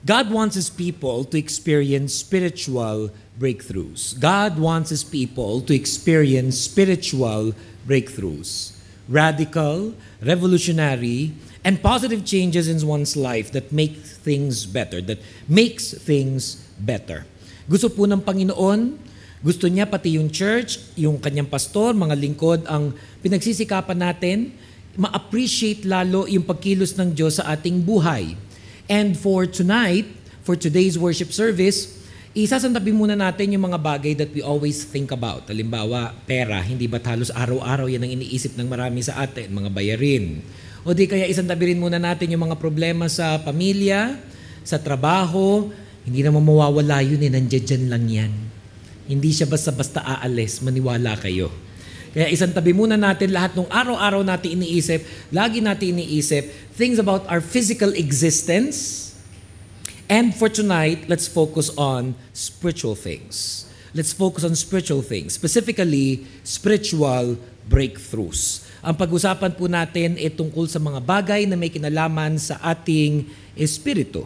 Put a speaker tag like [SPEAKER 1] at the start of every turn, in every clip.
[SPEAKER 1] God wants His people to experience spiritual breakthroughs. God wants His people to experience spiritual breakthroughs. Radical, revolutionary, and positive changes in one's life that make things better, that makes things better. Gusto po ng Panginoon, gusto niya pati yung church, yung kanyang pastor, mga lingkod, ang pinagsisikapan natin, ma-appreciate lalo yung pagkilos ng Diyos sa ating buhay. And for tonight, for today's worship service, isasantabi muna natin yung mga bagay that we always think about. Halimbawa, pera, hindi ba't halos araw-araw yan ang iniisip ng marami sa atin, mga bayarin. O di kaya isantabi rin muna natin yung mga problema sa pamilya, sa trabaho, hindi naman mawawala yun nandiyan lang yan. Hindi siya basta-basta aalis, maniwala kayo. Kaya isantabi muna natin lahat ng araw-araw natin iniisip, lagi natin iniisip, things about our physical existence. And for tonight, let's focus on spiritual things. Let's focus on spiritual things, specifically spiritual breakthroughs. Ang pag-usapan po natin ay tungkol sa mga bagay na may kinalaman sa ating espiritu,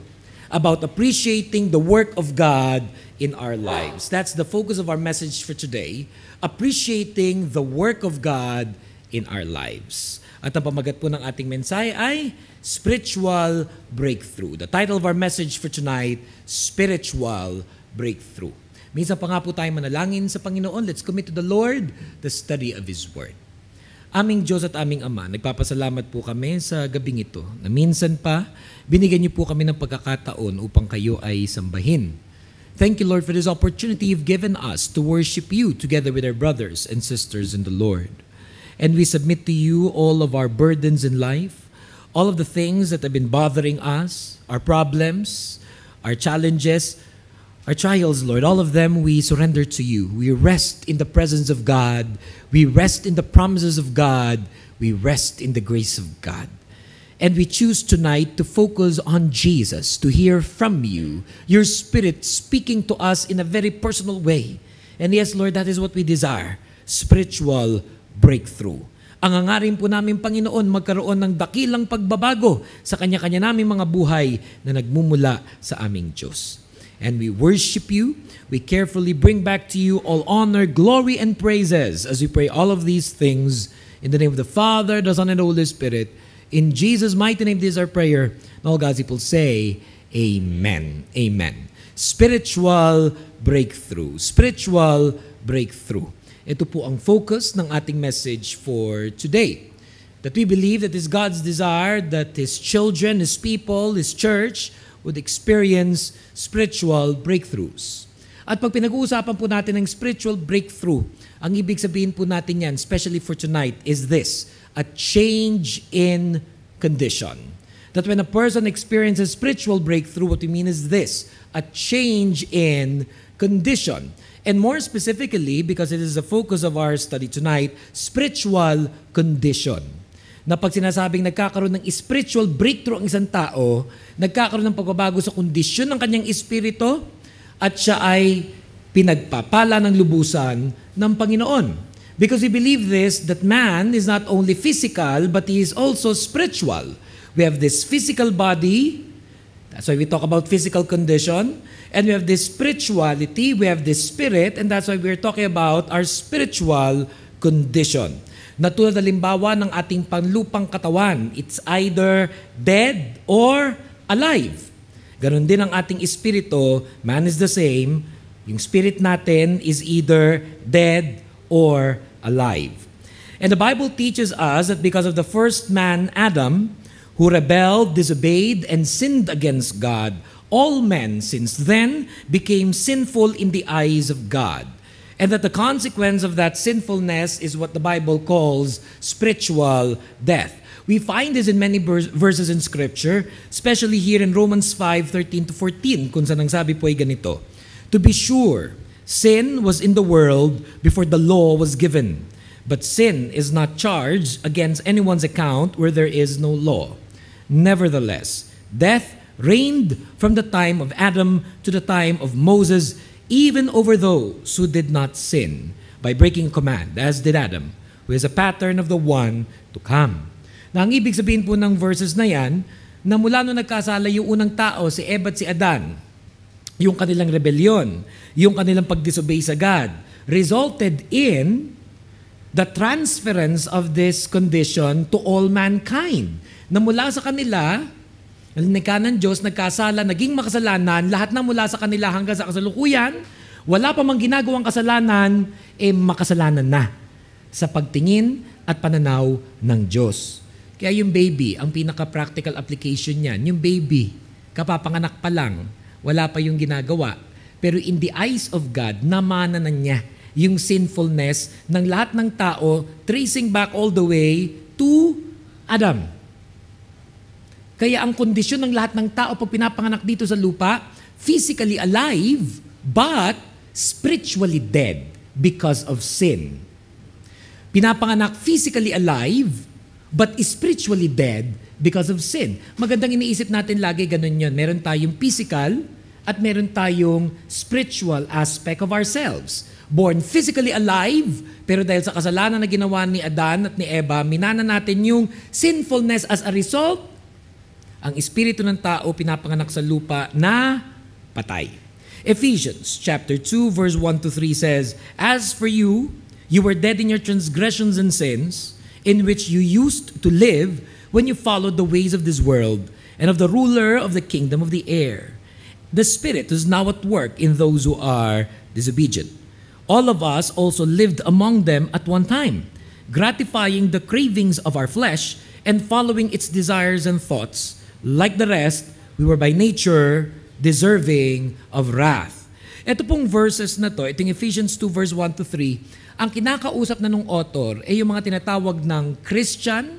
[SPEAKER 1] about appreciating the work of God in our lives. That's the focus of our message for today, appreciating the work of God in our lives. At ang pamagat po ng ating mensahe ay Spiritual Breakthrough. The title of our message for tonight, Spiritual Breakthrough. Minsan pa nga po tayo manalangin sa Panginoon. Let's commit to the Lord the study of His Word. Aming Diyos at aming Ama, nagpapasalamat po kami sa gabing ito na minsan pa binigyan niyo po kami ng pagkakataon upang kayo ay sambahin. Thank you, Lord, for this opportunity you've given us to worship you together with our brothers and sisters in the Lord. And we submit to you all of our burdens in life, all of the things that have been bothering us, our problems, our challenges, our trials, Lord, all of them we surrender to you. We rest in the presence of God. We rest in the promises of God. We rest in the grace of God. And we choose tonight to focus on Jesus, to hear from you, your Spirit speaking to us in a very personal way. And yes, Lord, that is what we desire, spiritual breakthrough. Ang hangarin po namin, Panginoon, magkaroon ng dakilang pagbabago sa kanya-kanya naming mga buhay na nagmumula sa aming Diyos. And we worship you. We carefully bring back to you all honor, glory, and praises as we pray all of these things in the name of the Father, the Son, and the Holy Spirit. In Jesus' mighty name, this is our prayer. And all God's people say, Amen. Amen. Spiritual breakthrough. Spiritual breakthrough. Ito po ang focus ng ating message for today. That we believe that it is God's desire that His children, His people, His church would experience spiritual breakthroughs. At pag pinag-uusapan po natin ng spiritual breakthrough, ang ibig sabihin po natin yan, especially for tonight, is this, a change in condition. That when a person experiences spiritual breakthrough, what we mean is this, a change in condition. And more specifically, because it is the focus of our study tonight, spiritual condition. Na pag sinasabing nagkakaroon ng spiritual breakthrough ang isang tao, nagkakaroon ng pagbabago sa kondisyon ng kanyang espiritu at siya ay pinagpapala ng lubusan ng Panginoon. Because we believe this, that man is not only physical, but he is also spiritual. We have this physical body, that's why we talk about physical condition, and we have this spirituality, we have this spirit, and that's why we're talking about our spiritual condition. Na tulad halimbawa ng ating panlupang katawan, it's either dead or alive. Ganon din ang ating espiritu, man is the same, yung spirit natin is either dead or alive. And the Bible teaches us that because of the first man, Adam, who rebelled, disobeyed, and sinned against God, all men since then became sinful in the eyes of God. And that the consequence of that sinfulness is what the Bible calls spiritual death. We find this in many verses in Scripture, especially here in Romans 5:13-14, kung saan ang sabi po ay ganito, to be sure, sin was in the world before the law was given, but sin is not charged against anyone's account where there is no law. Nevertheless, death reigned from the time of Adam to the time of Moses, even over those who did not sin by breaking a command, as did Adam, who is a pattern of the one to come. Na ang ibig sabihin po ng verses na yan, na mula nung nagkasala yung unang tao, si Eva at si Adan, yung kanilang rebellion, yung kanilang pag-disobey sa God, resulted in the transference of this condition to all mankind. Na mula sa kanila, nalinika ng Diyos, nagkasala, naging makasalanan, lahat na mula sa kanila hanggang sa kasalukuyan, wala pa mang ginagawang kasalanan, makasalanan na sa pagtingin at pananaw ng Diyos. Kaya yung baby, ang pinaka-practical application niyan, yung baby, kapapanganak pa lang, wala pa yung ginagawa. Pero in the eyes of God, namana na niya yung sinfulness ng lahat ng tao, tracing back all the way to Adam. Kaya ang kondisyon ng lahat ng tao pag pinapanganak dito sa lupa, physically alive, but spiritually dead because of sin. Pinapanganak physically alive, but spiritually dead because of sin. Magandang iniisip natin lagi ganun yun. Meron tayong physical at meron tayong spiritual aspect of ourselves. Born physically alive, pero dahil sa kasalanan na ginawa ni Adan at ni Eva, minana natin yung sinfulness as a result, ang espiritu ng tao pinapanganak sa lupa na patay. Ephesians chapter 2 verse 1 to 3 says, "As for you, you were dead in your transgressions and sins, in which you used to live when you followed the ways of this world and of the ruler of the kingdom of the air. The Spirit is now at work in those who are disobedient. All of us also lived among them at one time, gratifying the cravings of our flesh and following its desires and thoughts. Like the rest, we were by nature deserving of wrath." Ito pong verses na to, itong Ephesians 2 verse 1 to 3, ang kinakausap na nung author ay yung mga tinatawag ng Christian,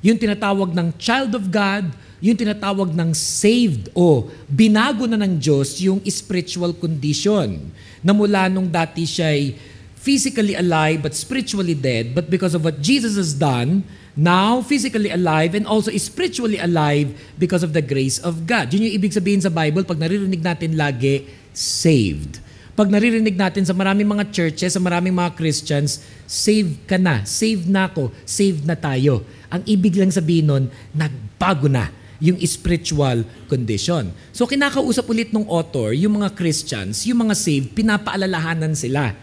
[SPEAKER 1] yung tinatawag ng child of God, yung tinatawag ng saved o binago na ng Diyos yung spiritual condition na mula nung dati siya'y physically alive but spiritually dead, but because of what Jesus has done, now physically alive and also spiritually alive because of the grace of God. Yun yung ibig sabihin sa Bible pag naririnig natin lagi, saved. Pag naririnig natin sa maraming mga churches, sa maraming mga Christians, saved ka na, saved na ako, saved na tayo. Ang ibig lang sabihin nun, nagbago na yung spiritual condition. So kinakausap ulit ng author, yung mga Christians, yung mga saved, pinapaalalahanan sila.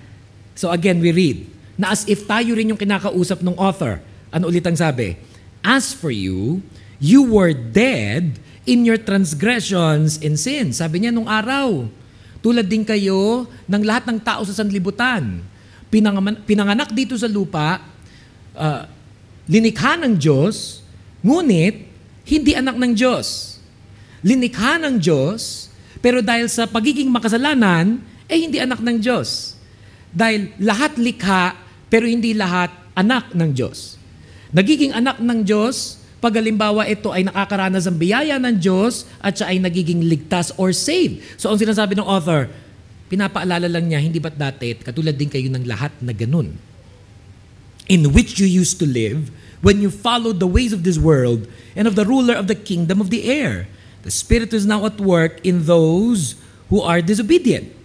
[SPEAKER 1] So again, we read, na as if tayo rin yung kinakausap ng author. Ano ulit ang sabi? "As for you, you were dead in your transgressions and sins." Sabi niya nung araw, tulad din kayo ng lahat ng tao sa sanlibutan. Pinanganak dito sa lupa, linikha ng Diyos, ngunit hindi anak ng Diyos. Linikha ng Diyos, pero dahil sa pagiging makasalanan, hindi anak ng Diyos. Dahil lahat likha, pero hindi lahat anak ng Diyos. Nagiging anak ng Diyos pag halimbawa ito ay nakakaranas ng biyaya ng Diyos at siya ay nagiging ligtas or saved. So ang sinasabi ng author, pinapaalala lang niya, hindi ba't dati, katulad din kayo ng lahat na ganun, in which you used to live when you followed the ways of this world and of the ruler of the kingdom of the air. The Spirit is now at work in those who are disobedient.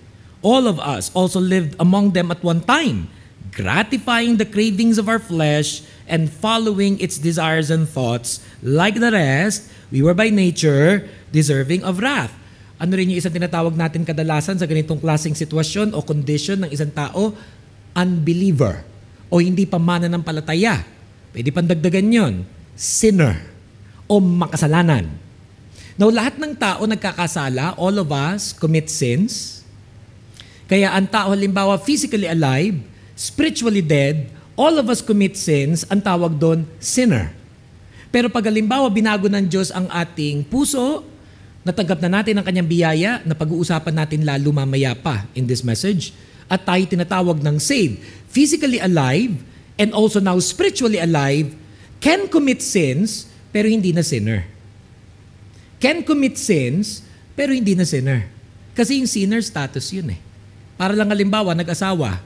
[SPEAKER 1] All of us also lived among them at one time, gratifying the cravings of our flesh and following its desires and thoughts. Like the rest, we were by nature deserving of wrath. Ano rin yung isang tinatawag natin kadalasan sa ganitong klaseng sitwasyon o condition ng isang tao? Unbeliever o hindi pa mananampalataya. Pwede pandagdagan yon, sinner o makasalanan. Now, lahat ng tao nagkakasala, all of us commit sins. Kaya ang tao halimbawa physically alive, spiritually dead, all of us commit sins, ang tawag doon, sinner. Pero pag halimbawa binago ng Diyos ang ating puso, natanggap na natin ang kanyang biyaya, na pag-uusapan natin lalo mamaya pa in this message, at tayo tinatawag ng saved, physically alive, and also now spiritually alive, can commit sins, pero hindi na sinner. Can commit sins, pero hindi na sinner. Kasi yung sinner status yun eh. Para lang halimbawa, nag-asawa.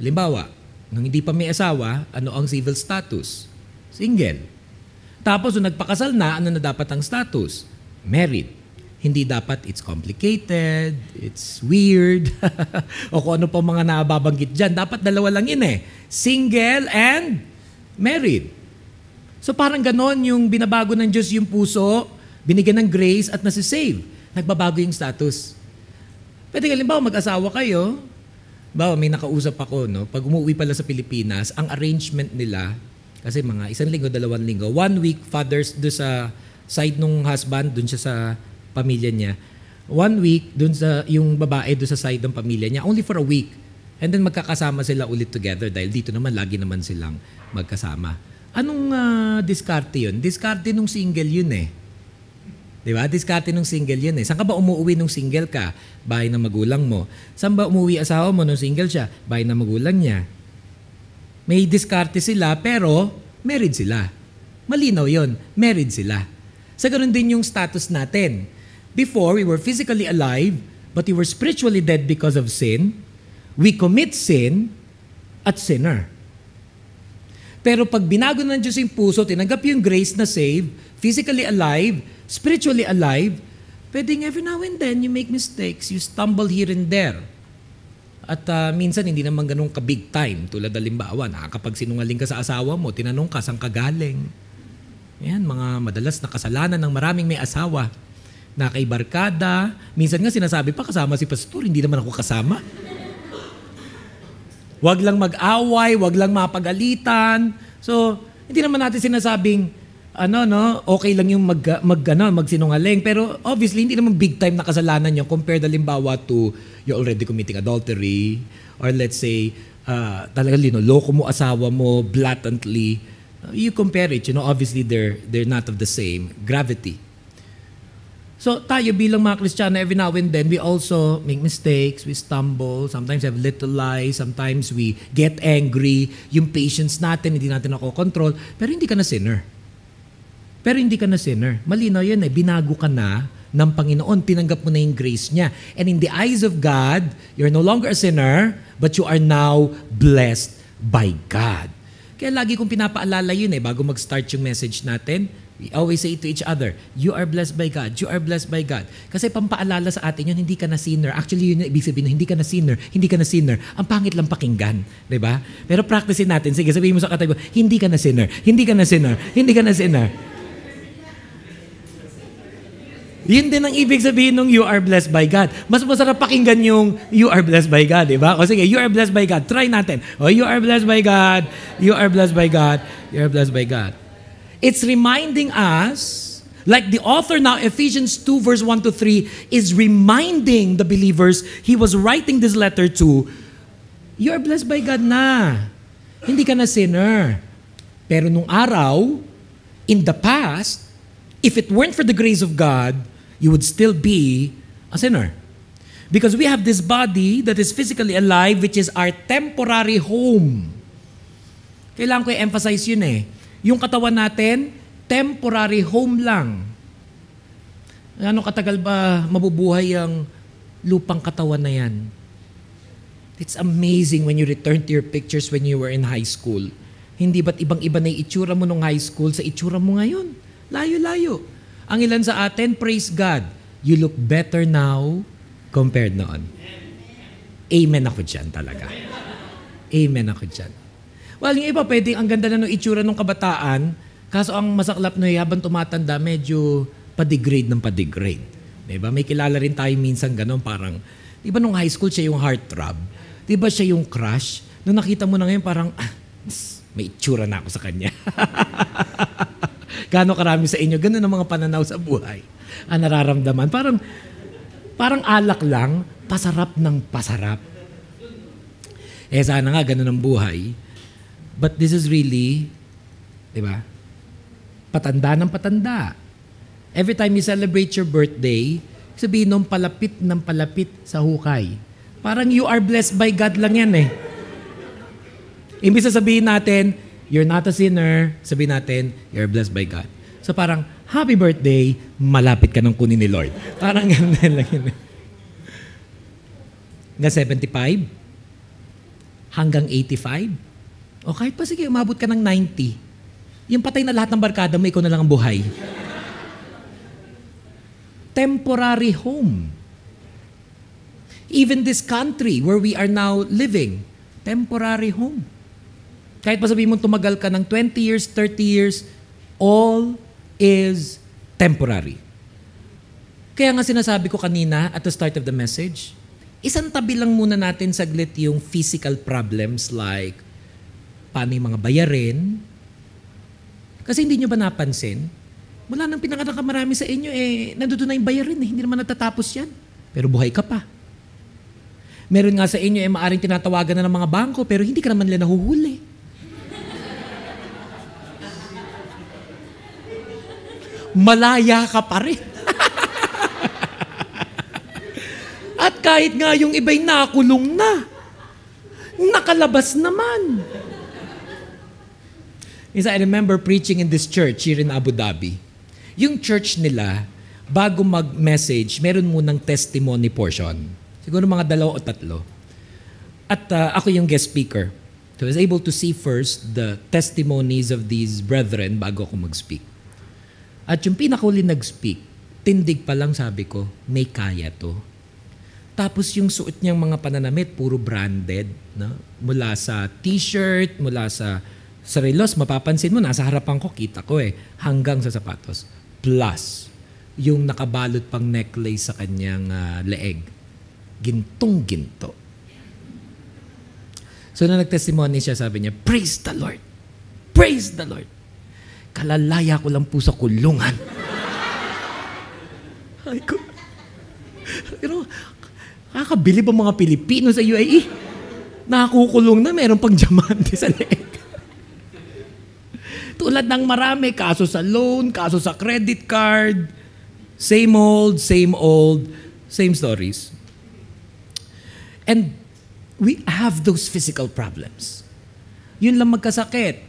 [SPEAKER 1] Halimbawa, nung hindi pa may asawa, ano ang civil status? Single. Tapos, nung nagpakasal na, ano na dapat ang status? Married. Hindi dapat it's complicated, it's weird, o kung ano pa mga nababanggit dyan. Dapat dalawa lang yun eh. Single and married. So parang ganon yung binabago ng Diyos yung puso, binigyan ng grace at nasisave. Nagbabago yung status. Pwede halimbawa mag-asawa kayo, may nakausap ako, no? Pag umuwi pala sa Pilipinas, ang arrangement nila, kasi mga 1 linggo, 2 linggo, 1 week fathers do sa side nung husband, dun siya sa pamilya niya. 1 week, dun sa yung babae do sa side ng pamilya niya, only for a week. And then magkakasama sila ulit together dahil dito naman, lagi naman silang magkasama. Anong diskarte yun? Diskarte nung single yun eh. Diba? Diskarte nung single yun eh. Saan ka ba umuwi nung single ka? Bahay ng magulang mo. Saan ba umuwi asawa mo nung single siya? Bahay ng magulang niya. May diskarte sila pero married sila. Malinaw yun. Married sila. Sa ganun din yung status natin. Before, we were physically alive, but we were spiritually dead because of sin. We commit sin at sinner. Pero pag binago ng Diyos yung puso, tinanggap yung grace na save, physically alive, spiritually alive, pwedeng every now and then you make mistakes, you stumble here and there. At minsan hindi naman ganun ka-big time. Tulad halimbawa, nakakapagsinungaling ka sa asawa mo, tinanong ka, saan ka galing? Yan, mga madalas na kasalanan ng maraming may asawa. Na kay barkada. Minsan nga sinasabi pa, kasama si pastor, hindi naman ako kasama. Wag lang mag-away, wag lang mapagalitan. So, hindi naman natin sinasabing, okay lang yung magsinungaling. Pero obviously, hindi naman big time na kasalanan yun compared halimbawa to you're already committing adultery or let's say, talaga linoloko mo asawa mo blatantly. You compare it, obviously they're not of the same gravity. So tayo bilang mga Kristiyano, every now and then, we also make mistakes, we stumble, sometimes have little lies, sometimes we get angry, yung patience natin, hindi natin nakokontrol, pero hindi ka na sinner. Malinaw yun eh, binago ka na ng Panginoon, tinanggap mo na yung grace niya. And in the eyes of God, you're no longer a sinner, but you are now blessed by God. Kaya lagi kong pinapaalala yun eh, bago mag-start yung message natin, we always say to each other, you are blessed by God, you are blessed by God. Kasi pampaalala sa atin yun, hindi ka na sinner. Actually, yun yung ibig sabihin, hindi ka na sinner. Ang pangit lang pakinggan, di ba? Pero practicein natin. Sige, sabihin mo sa katabi mo, hindi ka na sinner. Yun din ang ibig sabihin ng you are blessed by God. Mas masarap pakinggan yung you are blessed by God, di ba? O sige, you are blessed by God. Try natin. You are blessed by God. You are blessed by God. You are blessed by God. It's reminding us, like the author now, Ephesians 2 verse 1 to 3, is reminding the believers he was writing this letter to, you are blessed by God na. Hindi ka na sinner. Pero nung araw, in the past, if it weren't for the grace of God, you would still be a sinner. Because we have this body that is physically alive, which is our temporary home. Kailangan ko i-emphasize yun eh. Yung katawan natin, temporary home lang. Ano katagal ba mabubuhay ang lupang katawan na yan? It's amazing when you return to your pictures when you were in high school. Hindi ba't ibang-iba na yung itsura mo nung high school sa itsura mo ngayon? Layo-layo. Ang ilan sa atin, praise God, you look better now compared noon. Amen ako dyan talaga. Amen ako dyan. Well, yung iba pwedeng ang ganda na ng itsura ng kabataan, kaso ang masaklap na habang tumatanda, medyo pa-degrade ng pa-degrade. Diba? May kilala rin tayo minsan ganun, parang, di ba nung high school siya yung heartthrob? Di ba siya yung crush? Nung nakita mo na ngayon, parang, may itsura na ako sa kanya. Gaano karami sa inyo, ganun ang mga pananaw sa buhay. Ang nararamdaman, parang alak lang, pasarap ng pasarap. Sana nga, ganun ang buhay. But this is really, di ba? Patanda ng patanda. Every time you celebrate your birthday, sabihin nung palapit ng palapit sa hukay. Parang you are blessed by God lang yan eh. Imbis na sabihin natin, you're not a sinner, sabihin natin, you're blessed by God. So parang, happy birthday, malapit ka ng kunin ni Lord. Parang ganun lang yun. Hanggang 75? Hanggang 85? O kahit pa sige, umabot ka ng 90. Yung patay na lahat ng barkada mo, ikaw na lang ang buhay. Temporary home. Even this country where we are now living, temporary home. Kahit pa sabihin mo tumagal ka ng 20 years, 30 years, all is temporary. Kaya nga sinasabi ko kanina at the start of the message, isang tabi lang muna natin saglit yung physical problems like paano yung mga bayarin. Kasi hindi nyo ba napansin? Mula nang pinakatamarami sa inyo, nandito na yung bayarin eh. Hindi naman natatapos yan. Pero buhay ka pa. Meron nga sa inyo, maaring tinatawagan na ng mga bangko, pero hindi ka naman nila nahuhuli. Malaya ka pa rin. At kahit nga yung iba'y nakulong na, nakalabas naman. I remember preaching in this church here in Abu Dhabi. Yung church nila, bago mag-message, meron munang testimony portion. Siguro mga 2 o 3. At ako yung guest speaker. So I was able to see first the testimonies of these brethren bago ako mag-speak. At yung pinakahuli nag-speak, tindig pa lang sabi ko, may kaya to. Tapos yung suot niyang mga pananamit, puro branded. No? Mula sa t-shirt, mula sa relos, mapapansin mo, nasa harapan ko, kita ko hanggang sa sapatos. Plus, yung nakabalot pang necklace sa kanyang leeg. Gintong-ginto. So, na nag-testimony siya, sabi niya, praise the Lord! Praise the Lord! Kalalaya ko lang po sa kulungan. Ay ko. Pero, kakabilib ang mga Pilipino sa UAE. Nakakukulong na, meron pang diamante sa leeg. Tulad ng marami, kaso sa loan, kaso sa credit card, same old, same stories. And we have those physical problems. Yun lang magkasakit.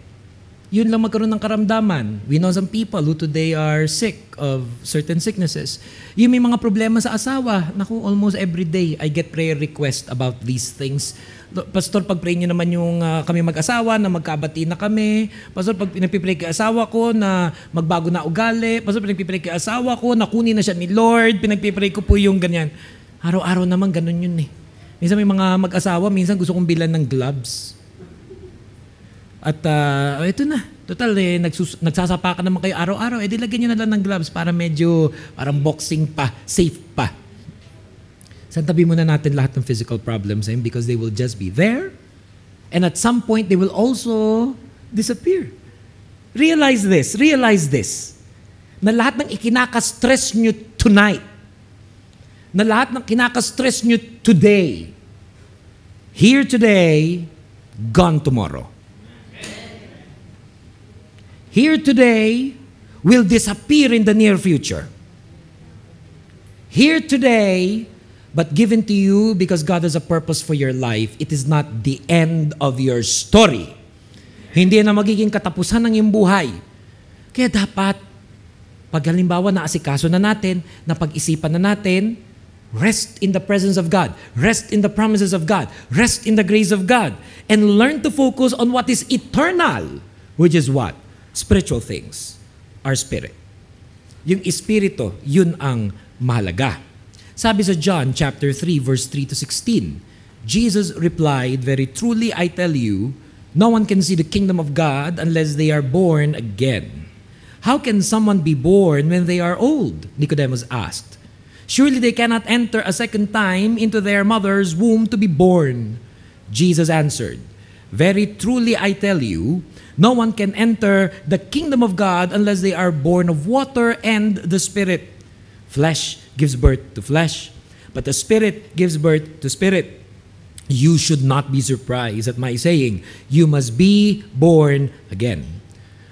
[SPEAKER 1] Yun lang magkaroon ng karamdaman. We know some people who today are sick of certain sicknesses. Yung may mga problema sa asawa. Naku, almost every day, I get prayer request about these things. Pastor, pag-pray niyo naman yung kami mag-asawa na magkabati na kami. Pastor, pag pinagpipray kay asawa ko na magbago na ugali. Pastor, pinagpipray kay asawa ko na kunin na siya ni Lord. Pinagpipray ko po yung ganyan. Araw-araw naman ganun yun eh. Minsan may mga mag-asawa, minsan gusto kong bilan ng gloves. At ito na. Total, nagsasapakan naman kayo araw-araw. Di lagyan nyo na lang ng gloves para medyo parang boxing pa, safe pa. Santabi muna natin lahat ng physical problems because they will just be there. And at some point, they will also disappear. Realize this. Na lahat ng ikinaka-stress nyo tonight, na lahat ng kinaka-stress nyo today, here today, gone tomorrow. Here today will disappear in the near future. Here today, but given to you because God has a purpose for your life, it is not the end of your story. Hindi na magiging katapusan ng iyong buhay. Kaya dapat, pag halimbawa naasikaso na natin, napag-isipan na natin, rest in the presence of God, rest in the promises of God, rest in the grace of God, and learn to focus on what is eternal, which is what? Spiritual things. Our spirit. Yung espiritu, yun ang mahalaga. Sabi sa John chapter 3 verse 3 to 16, Jesus replied, "Very truly I tell you, no one can see the kingdom of God unless they are born again. How can someone be born when they are old?" Nicodemus asked. "Surely they cannot enter a second time into their mother's womb to be born." Jesus answered, "Very truly I tell you, no one can enter the kingdom of God unless they are born of water and the Spirit. Flesh gives birth to flesh, but the Spirit gives birth to spirit. You should not be surprised at my saying, you must be born again.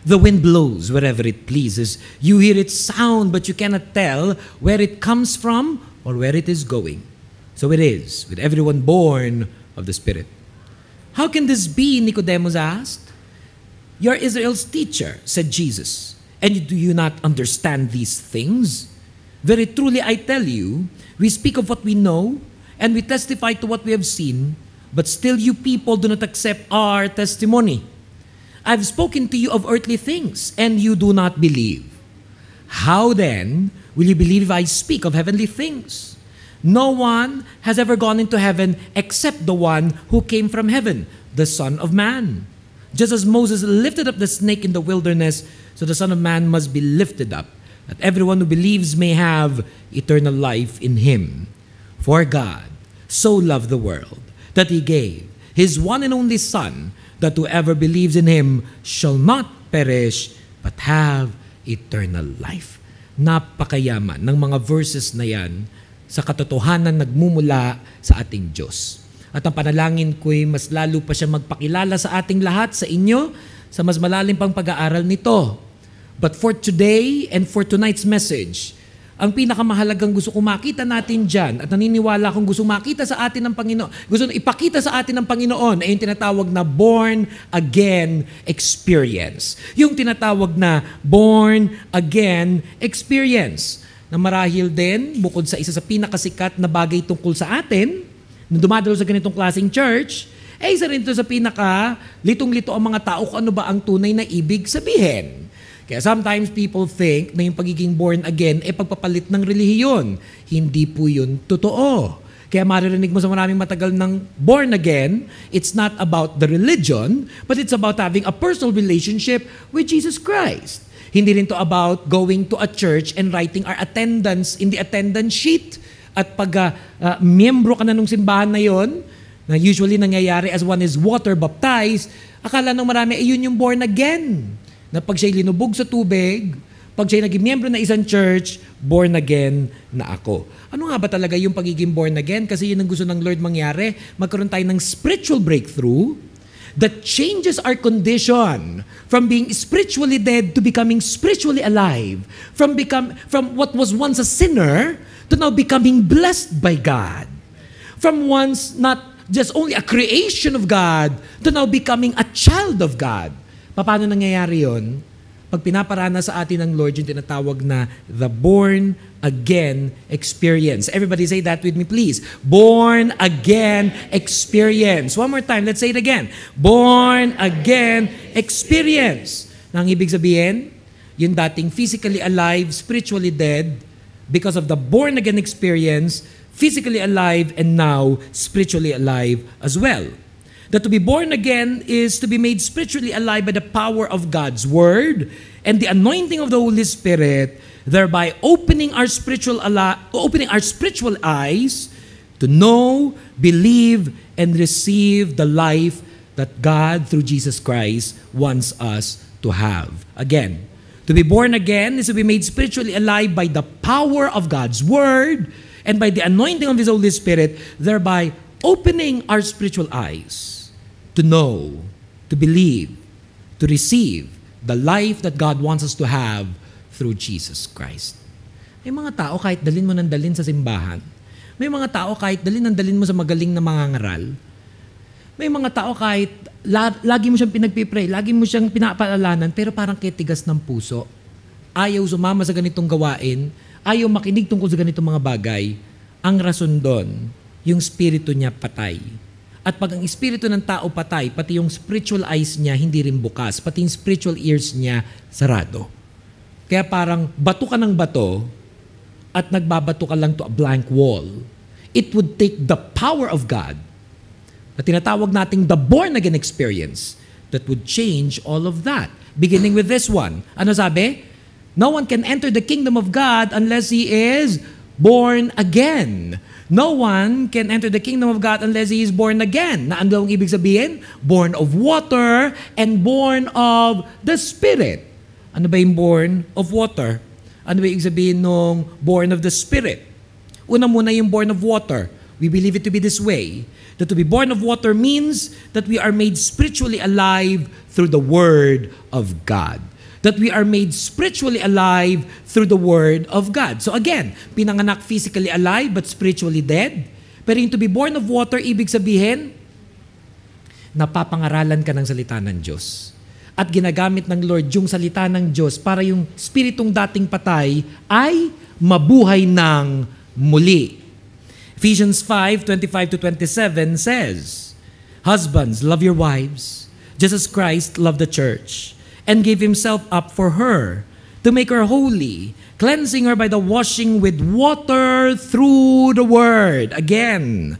[SPEAKER 1] The wind blows wherever it pleases. You hear its sound, but you cannot tell where it comes from or where it is going. So it is with everyone born of the Spirit." "How can this be?" Nicodemus asked. "You're Israel's teacher," said Jesus, "and do you not understand these things? Very truly I tell you, we speak of what we know, and we testify to what we have seen, but still you people do not accept our testimony. I've spoken to you of earthly things, and you do not believe. How then will you believe if I speak of heavenly things? No one has ever gone into heaven except the one who came from heaven, the Son of Man. Just as Moses lifted up the snake in the wilderness, so the Son of Man must be lifted up, that everyone who believes may have eternal life in him. For God so loved the world that he gave his one and only Son, that whoever believes in him shall not perish but have eternal life. Napakayaman ng mga verses na yan sa katotohanan nagmumula sa ating Diyos. At ang panalangin ko'y mas lalo pa siya magpakilala sa ating lahat, sa inyo, sa mas malalim pang pag-aaral nito. But for today and for tonight's message, ang pinakamahalagang gusto kong makita natin dyan, at naniniwala kong gusto makita sa atin ng Panginoon, gusto ipakita sa atin ng Panginoon, ay yung tinatawag na born again experience. Yung tinatawag na born again experience. Na marahil din, bukod sa isa sa pinakasikat na bagay tungkol sa atin, na dumadalo sa ganitong klaseng church, isa rin ito sa pinaka litong-lito ang mga tao kung ano ba ang tunay na ibig sabihin. Kaya sometimes people think na yung pagiging born again ay pagpapalit ng relihiyon. Hindi po yun totoo. Kaya maririnig mo sa maraming matagal ng born again, it's not about the religion, but it's about having a personal relationship with Jesus Christ. Hindi rin to about going to a church and writing our attendance in the attendance sheet. At pag miyembro ka na nung simbahan na yon, na usually nangyayari as one is water baptized, akala ng marami ay yun yung born again. Na pag siya'y linubog sa tubig, pag siya'y naging miyembro na isang church, born again na ako. Ano nga ba talaga yung pagiging born again? Kasi yun ang gusto ng Lord mangyari. Magkaroon tayo ng spiritual breakthrough that changes our condition from being spiritually dead to becoming spiritually alive. From what was once a sinner to now becoming blessed by God. From once not just only a creation of God to now becoming a child of God. Paano nangyayari yun? Pag pinaparana sa atin ng Lord, yung tinatawag na the born again experience. Everybody say that with me, please. Born again experience. One more time, let's say it again. Born again experience. Nang ibig sabihin, yung dating physically alive, spiritually dead, because of the born again experience, physically alive and now spiritually alive as well. That to be born again is to be made spiritually alive by the power of God's Word and the anointing of the Holy Spirit, thereby opening our spiritual eyes to know, believe, and receive the life that God, through Jesus Christ, wants us to have. Again, to be born again is to be made spiritually alive by the power of God's Word and by the anointing of His Holy Spirit, thereby opening our spiritual eyes to know, to believe, to receive the life that God wants us to have through Jesus Christ. May mga tao kahit dalin mo ng dalin sa simbahan, may mga tao kahit dalin mo sa magaling na mangangaral, may mga tao kahit lagi mo siyang pinagpipray, lagi mo siyang pinapaalanan, pero parang kitigas ng puso. Ayaw sumama sa ganitong gawain, ayaw makinig tungkol sa ganitong mga bagay. Ang rason doon, yung spirito niya patay. At pag ang espiritu ng tao patay, pati yung spiritual eyes niya hindi rin bukas, pati yung spiritual ears niya sarado. Kaya parang bato ka ng bato at nagbabato ka lang to a blank wall. It would take the power of God na tinatawag nating the born again experience that would change all of that. Beginning with this one. Ano sabi? No one can enter the kingdom of God unless he is born again. No one can enter the kingdom of God unless he is born again. Na ano ang ibig sabihin? Born of water and born of the Spirit. Ano ba yung born of water? Ano ba yung ibig sabihin nung born of the Spirit? Una muna yung born of water. We believe it to be this way. That to be born of water means that we are made spiritually alive through the Word of God. That we are made spiritually alive through the Word of God. So again, pinanganak physically alive but spiritually dead. Pero yung to be born of water, ibig sabihin, napapangaralan ka ng salita ng Diyos. At ginagamit ng Lord yung salita ng Diyos para yung spiritong dating patay ay mabuhay ng muli. Ephesians 5:25-27 says, Husbands, love your wives, just as Christ loved the church, and gave himself up for her, to make her holy, cleansing her by the washing with water through the word. Again,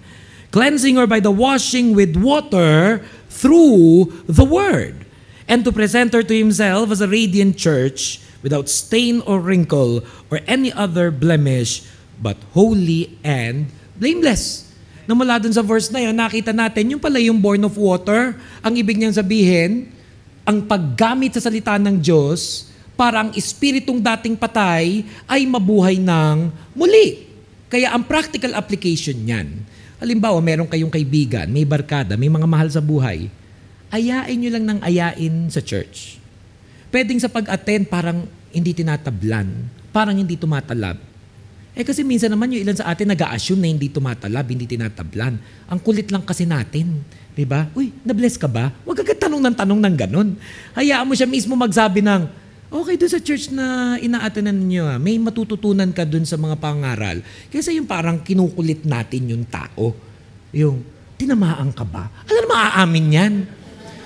[SPEAKER 1] cleansing her by the washing with water through the word. And to present her to himself as a radiant church, without stain or wrinkle or any other blemish, but holy and blameless. Na mula dun sa verse na yun, nakita natin, yung pala yung born of water, ang ibig niyang sabihin, ang paggamit sa salita ng Diyos para ang espiritong dating patay ay mabuhay ng muli. Kaya ang practical application niyan, halimbawa meron kayong kaibigan, may barkada, may mga mahal sa buhay, ayain nyo lang ng ayain sa church. Pwedeng sa pag-attend parang hindi tinatablan, parang hindi tumatalab. Kasi minsan naman yung ilan sa atin nag-a-assume na hindi tumatalab, hindi tinatablan. Ang kulit lang kasi natin. Diba? Uy, na-bless ka ba? Huwag agad tanong ng ganun. Hayaan mo siya mismo magsabi ng, okay, doon sa church na ina-attenan niyo, may matututunan ka doon sa mga pangaral. Kasi yung parang kinukulit natin yung tao. Yung, tinamaan ka ba? Alam na maaamin yan.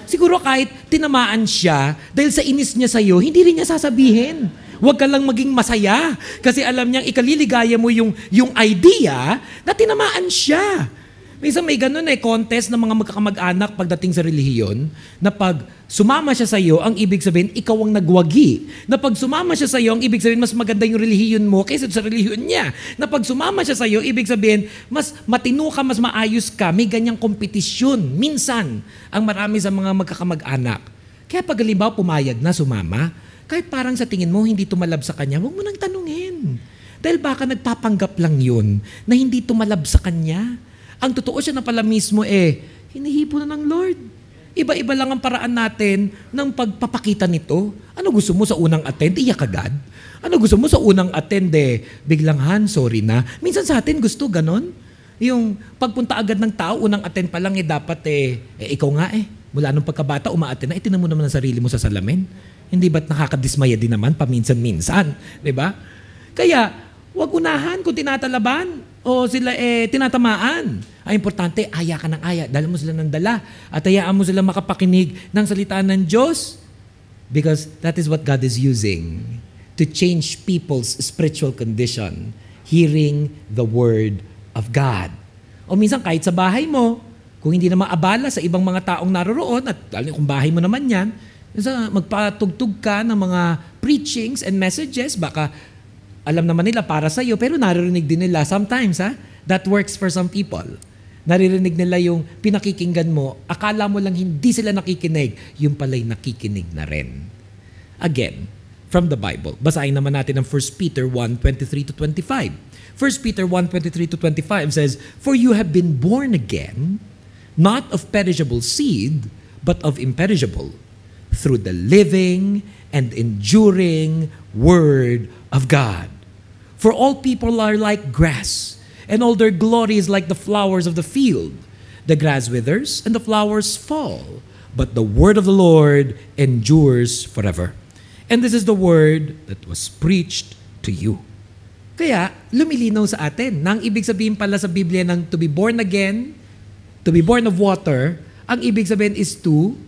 [SPEAKER 1] Siguro kahit tinamaan siya, dahil sa inis niya sa'yo, hindi rin niya sasabihin. Huwag ka lang maging masaya. Kasi alam niyang ikaliligaya mo yung idea na tinamaan siya. Minsan may ganun contest ng mga magkakamag-anak pagdating sa relihiyon, na pag sumama siya sa iyo, ang ibig sabihin, ikaw ang nagwagi. Na pag sumama siya sa iyo, ang ibig sabihin, mas maganda yung relihiyon mo kaysa sa relihiyon niya. Na pag sumama siya sa iyo, ibig sabihin, mas matino ka, mas maayos ka. May ganyang kompetisyon. Minsan, ang marami sa mga magkakamag-anak. Kaya pag halimbawa pumayag na sumama, kahit parang sa tingin mo, hindi tumalab sa kanya, huwag mo nang tanungin. Dahil baka nagpapanggap lang yun na hindi tumalab sa kanya. Ang totoo siya na pala mismo hinihipo na ng Lord. Iba-iba lang ang paraan natin ng pagpapakita nito. Ano gusto mo sa unang attend? Iyak agad. Ano gusto mo sa unang attend? Biglang, sorry na. Minsan sa atin gusto ganon. Yung pagpunta agad ng tao, unang attend pa lang dapat ikaw nga mula nung pagkabata, uma-attend na, tinan mo naman ang sarili mo sa salamin. Hindi ba't nakakadismaya din naman paminsan-minsan? Diba? Kaya, wag unahan kung tinatalaban o sila tinatamaan. Ang importante, aya ka ng aya. Dala mo sila ng dala. At hayaan mo sila makapakinig ng salita ng Diyos. Because that is what God is using to change people's spiritual condition. Hearing the Word of God. O minsan kahit sa bahay mo, kung hindi na maabala sa ibang mga taong naroroon, at kung bahay mo naman yan, magpatugtog ka ng mga preachings and messages, baka alam naman nila para sa iyo, pero naririnig din nila sometimes, that works for some people. Naririnig nila yung pinakikinggan mo, akala mo lang hindi sila nakikinig, yung pala'y nakikinig na rin. Again, from the Bible, basahin naman natin ang 1 Peter 1:23-25. 1 Peter 1:23-25 says, "For you have been born again, not of perishable seed, but of imperishable, through the living and enduring Word of God. For all people are like grass, and all their glory is like the flowers of the field. The grass withers, and the flowers fall, but the word of the Lord endures forever. And this is the word that was preached to you." Kaya, lumilinaw sa atin na ang ibig sabihin pala sa Biblia ng to be born again, to be born of water, ang ibig sabihin is to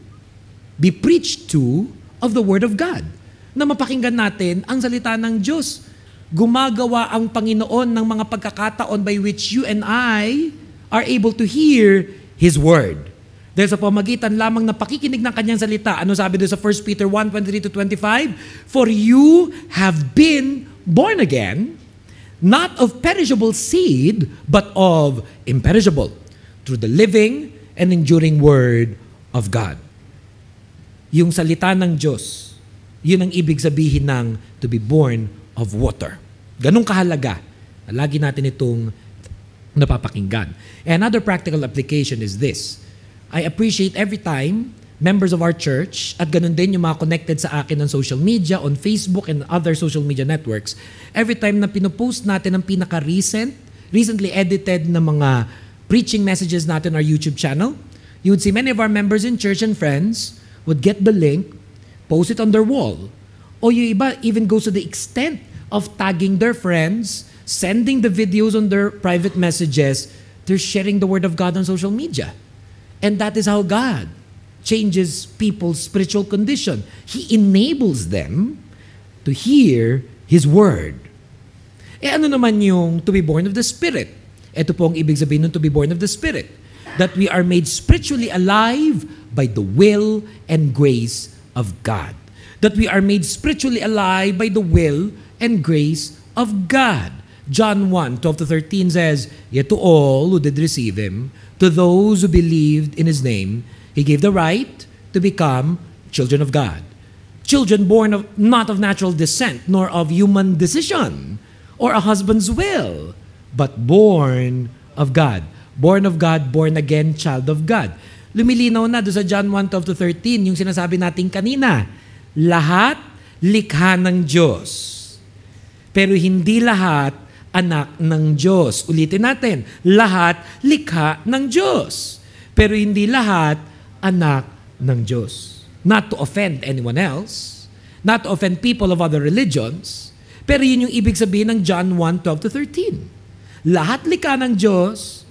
[SPEAKER 1] be preached to of the Word of God. Na mapakinggan natin ang salita ng Diyos. Gumagawa ang Panginoon ng mga pagkakataon by which you and I are able to hear His Word. Dahil sa pamagitan lamang na pakikinig ng Kanyang salita, ano sabi doon sa 1 Peter 1:23-25? "For you have been born again, not of perishable seed, but of imperishable, through the living and enduring Word of God." Yung salita ng Diyos, yun ang ibig sabihin ng to be born of water. Ganong kahalaga. Lagi natin itong napapakinggan. Another practical application is this. I appreciate every time members of our church at ganun din yung mga connected sa akin on social media, on Facebook and other social media networks, every time na pinopost natin ang recently edited na mga preaching messages natin on our YouTube channel, you would see many of our members in church and friends would get the link, post it on their wall. O yung iba even goes to the extent of tagging their friends, sending the videos on their private messages. They're sharing the Word of God on social media. And that is how God changes people's spiritual condition. He enables them to hear His Word. Ano naman yung to be born of the Spirit? Ito po ang ibig sabihin ng to be born of the Spirit. That we are made spiritually alive by the will and grace of God. that we are made spiritually alive by the will and grace of God. John 1:12-13 says, "Yet to all who did receive him, to those who believed in his name, he gave the right to become children of God." Children born of not of natural descent, nor of human decision, or a husband's will, but born of God. Born of God, born again, child of God. Lumilinaw na doon sa John 1:12-13, yung sinasabi natin kanina, lahat likha ng Diyos. Pero hindi lahat anak ng Diyos. Ulitin natin, lahat likha ng Diyos. Pero hindi lahat anak ng Diyos. Not to offend anyone else, not to offend people of other religions, pero yun yung ibig sabihin ng John 1:12-13. Lahat likha ng Diyos,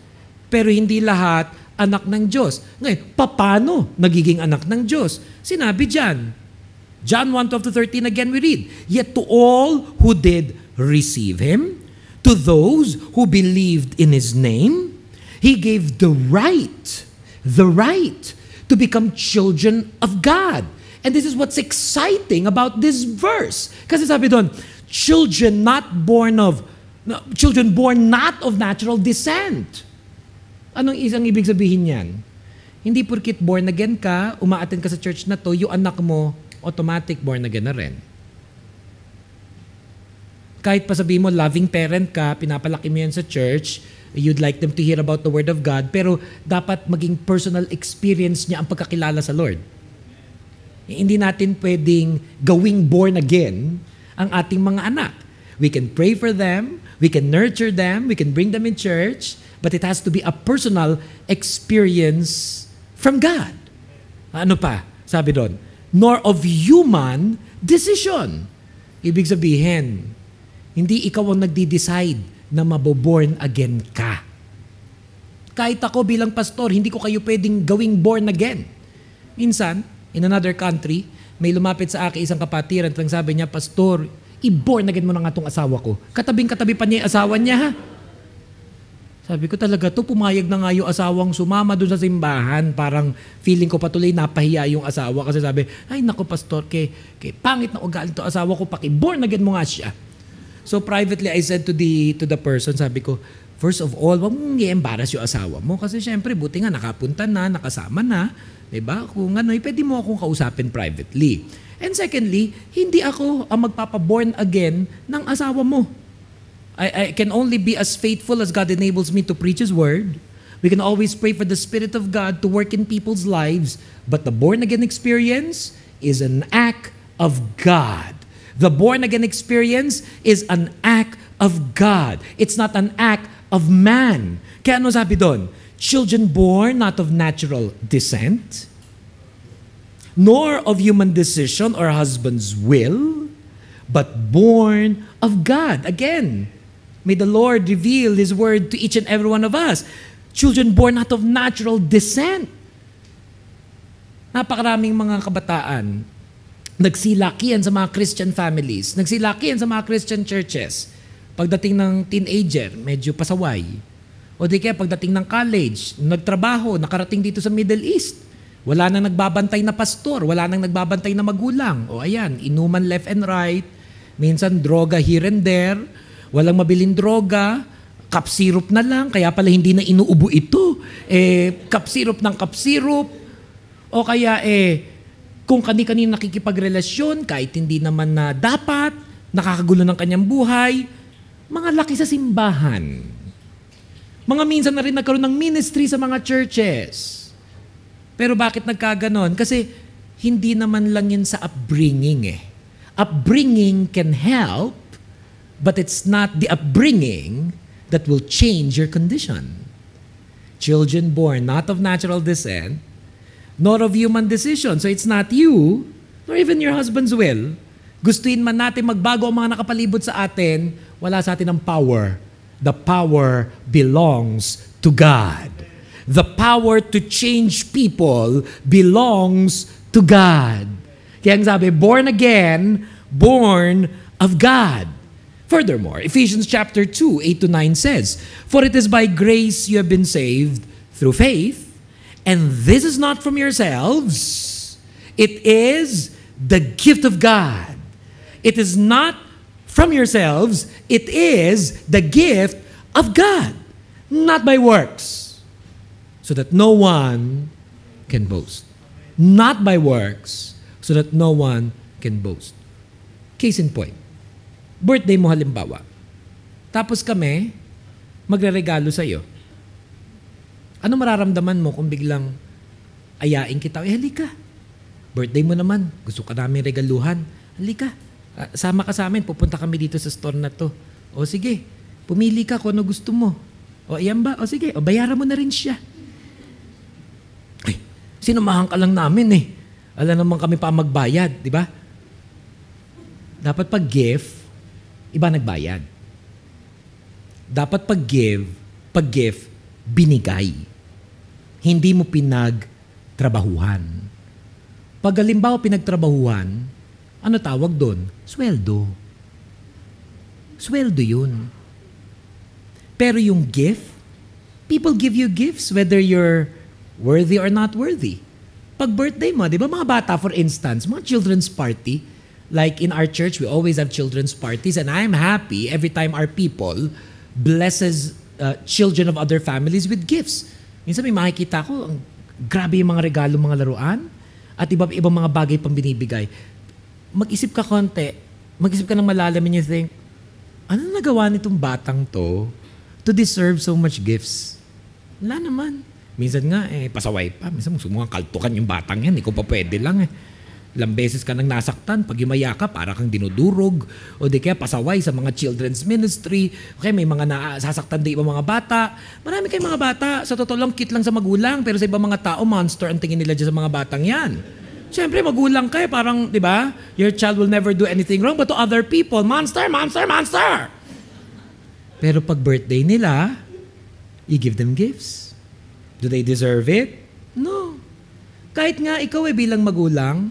[SPEAKER 1] pero hindi lahat anak ng Diyos. Ngayon, paano nagiging anak ng Diyos? Sinabi dyan, John 1:12-13, again we read, "Yet to all who did receive him, to those who believed in his name, he gave the right to become children of God." And this is what's exciting about this verse. Kasi sabi doon, children born not of natural descent. Anong isang ibig sabihin niyan? Hindi porkit born again ka, umaattend ka sa church na to, yung anak mo, automatic born again na rin. Kahit pa sabihin mo, loving parent ka, pinapalaki mo yan sa church, you'd like them to hear about the Word of God, pero dapat maging personal experience niya ang pagkakilala sa Lord. Hindi natin pwedeng gawing born again ang ating mga anak. We can pray for them, we can nurture them, we can bring them in church, but it has to be a personal experience from God. Ano pa? Sabi doon, nor of human decision. Ibig sabihin, hindi ikaw ang nagdi-decide na maboborn again ka. Kahit ako bilang pastor, hindi ko kayo pwedeng gawing born again. Minsan, in another country, may lumapit sa akin isang kapatiran at sabi niya, "Pastor, i-born again mo na nga itong asawa ko." Katabing-katabi pa niya yung asawa niya, ha? Sabi ko talaga to, pumayag na nga yung asawang sumama doon sa simbahan. Parang feeling ko patuloy napahiya yung asawa kasi sabi, "Ay nako pastor, kay pangit na ugali to asawa ko, paki-born again mo nga siya." So privately I said to the person, sabi ko, first of all, wag mong i-embarrass yung asawa mo kasi syempre buti nga nakapunta na, nakasama na, 'di ba? Kung ano, pwede mo akong kausapin privately. And secondly, hindi ako ang magpapa-born again ng asawa mo. I can only be as faithful as God enables me to preach His Word. We can always pray for the Spirit of God to work in people's lives, but the born-again experience is an act of God. The born-again experience is an act of God. It's not an act of man. Kaya ano sabi doon? Children born not of natural descent, nor of human decision or husband's will, but born of God. Again, may the Lord reveal His Word to each and every one of us. Children born out of natural descent. Napakaraming mga kabataan, nagsilakihan sa mga Christian families, nagsilakihan sa mga Christian churches. Pagdating ng teenager, medyo pasaway. O di kaya pagdating ng college, nagtrabaho, nakarating dito sa Middle East. Wala nang nagbabantay na pastor, wala nang nagbabantay na magulang. O ayan, inuman left and right, minsan droga here and there, walang mabiling droga, cup syrup na lang, kaya pala hindi na inuubo ito. Cup syrup ng cup syrup. O kaya kung kani-kanina nakikipagrelasyon, kahit hindi naman na dapat, nakakagulo ng kanyang buhay, mga laki sa simbahan. Mga minsan na rin nagkaroon ng ministry sa mga churches. Pero bakit nagkaganon? Kasi hindi naman lang yun sa upbringing Upbringing can help, but it's not the upbringing that will change your condition. Children born not of natural descent, nor of human decision. So it's not you, nor even your husband's will. Gustuin man natin magbago ang mga nakapalibot sa atin, wala sa atin ang power. The power belongs to God. The power to change people belongs to God. Kaya ang sabi, born again, born of God. Furthermore, Ephesians chapter 2, 8-9 says, "For it is by grace you have been saved through faith, and this is not from yourselves. It is the gift of God. It is not from yourselves, it is the gift of God, not by works, so that no one can boast. Not by works, so that no one can boast. Case in point, birthday mo halimbawa, tapos kami, magre-regalo sa'yo. Ano mararamdaman mo kung biglang ayain kita? Halika, birthday mo naman, gusto ka namin regaluhan, halika. Sama ka sa amin, pupunta kami dito sa store na to. O sige, pumili ka kung ano gusto mo. O iyan ba? O sige, o bayaran mo na rin siya. Ay, sinamahan ka lang namin eh. Alam naman kami pa magbayad, di ba? Dapat pag gift, iba nagbayad. Dapat pag gift, binigay. Hindi mo pinagtrabahuhan. Pag halimbawa pinagtrabahuhan, ano tawag doon? Sweldo. Sweldo yun. Pero yung gift, people give you gifts whether you're worthy or not worthy. Pag birthday mo, di ba mga bata, for instance, mga children's party, like in our church, we always have children's parties, and I'm happy every time our people blesses children of other families with gifts. Minsan may makikita ko, grabe yung mga regalo, mga laruan, at ibang mga bagay pang binibigay. Mag-isip ka konti, mag-isip ka ng malalim and you think, ano nagawa nitong batang to deserve so much gifts? Wala naman. Minsan nga, pasaway pa. Minsan mukhang kaltukan yung batang yan. Ikaw pa pwede lang eh. Ilang beses ka nang nasaktan. Pag yumaya ka, para kang dinudurog. O di kaya pasaway sa mga children's ministry. Okay, may mga nasasaktan din ibang mga bata. Marami kayong mga bata. Sa totoo lang, cute lang sa magulang. Pero sa ibang mga tao, monster ang tingin nila dyan sa mga batang yan. Siyempre, magulang ka parang, di ba? Your child will never do anything wrong, but to other people, monster, monster, monster! Pero pag birthday nila, you give them gifts. Do they deserve it? No. Kahit nga ikaw bilang magulang,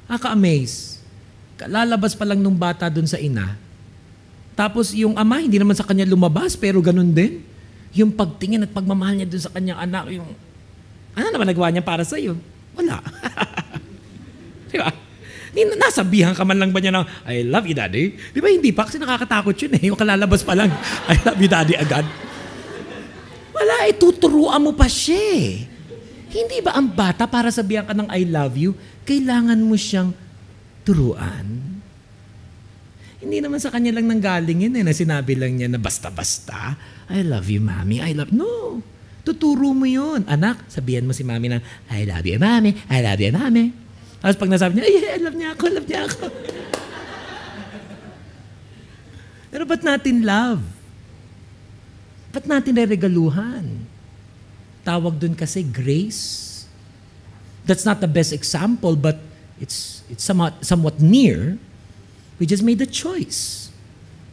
[SPEAKER 1] aka-amaze. Lalabas pa lang nung bata dun sa ina. Tapos yung ama, hindi naman sa kanya lumabas, pero ganun din. Yung pagtingin at pagmamahal niya dun sa kanyang anak, yung, ano naman nagawa niya para sa'yo? Wala. Diba? Nasabihan ka man lang ba niya ng, I love you, Daddy? Di ba hindi pa? Kasi nakakatakot yun eh. Yung kalalabas pa lang, I love you, Daddy, agad. Wala, tuturuan mo pa siya eh. Hindi ba ang bata para sabihan ka ng I love you, kailangan mo siyang turuan? Hindi naman sa kanya lang nanggaling yun eh, na sinabi lang niya na basta-basta, I love you, Mommy, I love... No! Tuturo mo yun. Anak, sabihan mo si Mommy na, I love you, Mommy, I love you, Mommy. Tapos pag nasabi niya, ay, love niya ako, love niya ako. Pero ba't natin love? Ba't natin reregaluhan? Tawag dun kasi grace. That's not the best example, but it's somewhat near. We just made a choice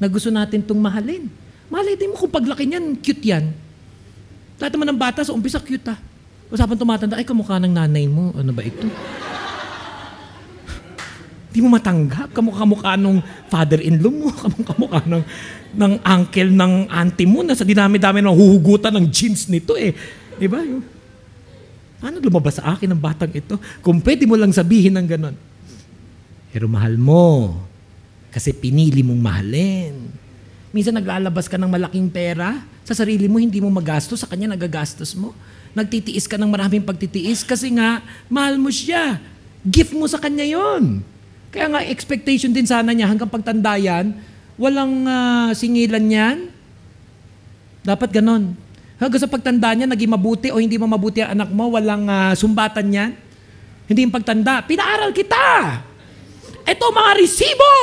[SPEAKER 1] na gusto natin itong mahalin. Mahalin mo kung paglaki niyan, cute yan. Lahat naman ng bata sa umpisa, cute ah. Usapan tumatanda, ay kamukha ng nanay mo. Ano ba ito? Di mo matanggap. Kamukha nung father-in-law mo. Kamukha ng uncle ng auntie mo na sa dinami-dami ng huhugutan ng jeans nito eh. Di ba? Paano lumabas sa akin ang batang ito? Kung pwede mo lang sabihin ng ganon. Pero mahal mo. Kasi pinili mong mahalin. Minsan naglalabas ka ng malaking pera. Sa sarili mo, hindi mo magastos. Sa kanya, nagagastos mo. Nagtitiis ka ng maraming pagtitiis kasi nga, mahal mo siya. Gift mo sa kanya yon. Kaya nga, expectation din sana niya hanggang pagtanda yan, walang singilan yan. Dapat ganon. Hanggang sa pagtanda niya, naging mabuti o hindi mo mabuti ang anak mo, walang sumbatan yan. Hindi yung pagtanda. Pinaaral kita! Ito mga resibo!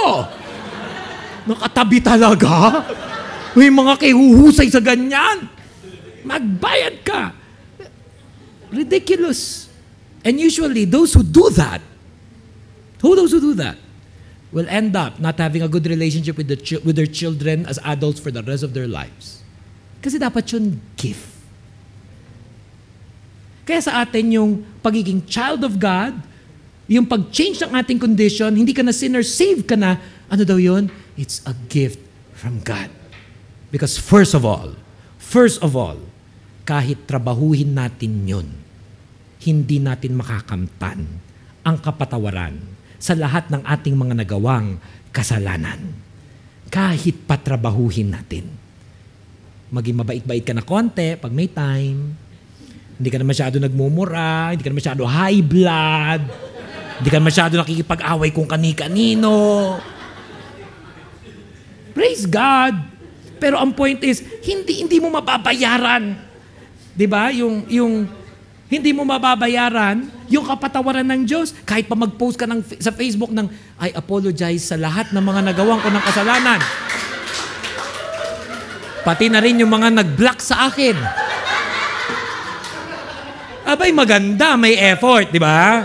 [SPEAKER 1] Nakatabi talaga? May mga kihuhusay sa ganyan. Magbayad ka. Ridiculous. And usually, those who do that will end up not having a good relationship with their children as adults for the rest of their lives. Kasi dapat yun gift. Kaya sa atin yung pagiging child of God, yung pag-change ng ating condition, hindi ka na sinner, save ka na, ano daw yun? It's a gift from God. Because first of all, kahit trabahuhin natin yun, hindi natin makakamtan ang kapatawaran sa lahat ng ating mga nagawang kasalanan. Kahit patrabahuhin natin. Maging mabait-bait ka na konti pag may time. Hindi ka na masyado nagmumura, hindi ka na masyado high blood, hindi ka na masyado nakikipag-away kung kani-kanino. Praise God! Pero ang point is, hindi mo mababayaran. Diba? Yung hindi mo mababayaran yung kapatawaran ng Diyos. Kahit pa mag-post ka sa Facebook ng, I apologize sa lahat ng mga nagawang ko ng kasalanan. Pati na rin yung mga nag-block sa akin. Abay, maganda, may effort, di ba?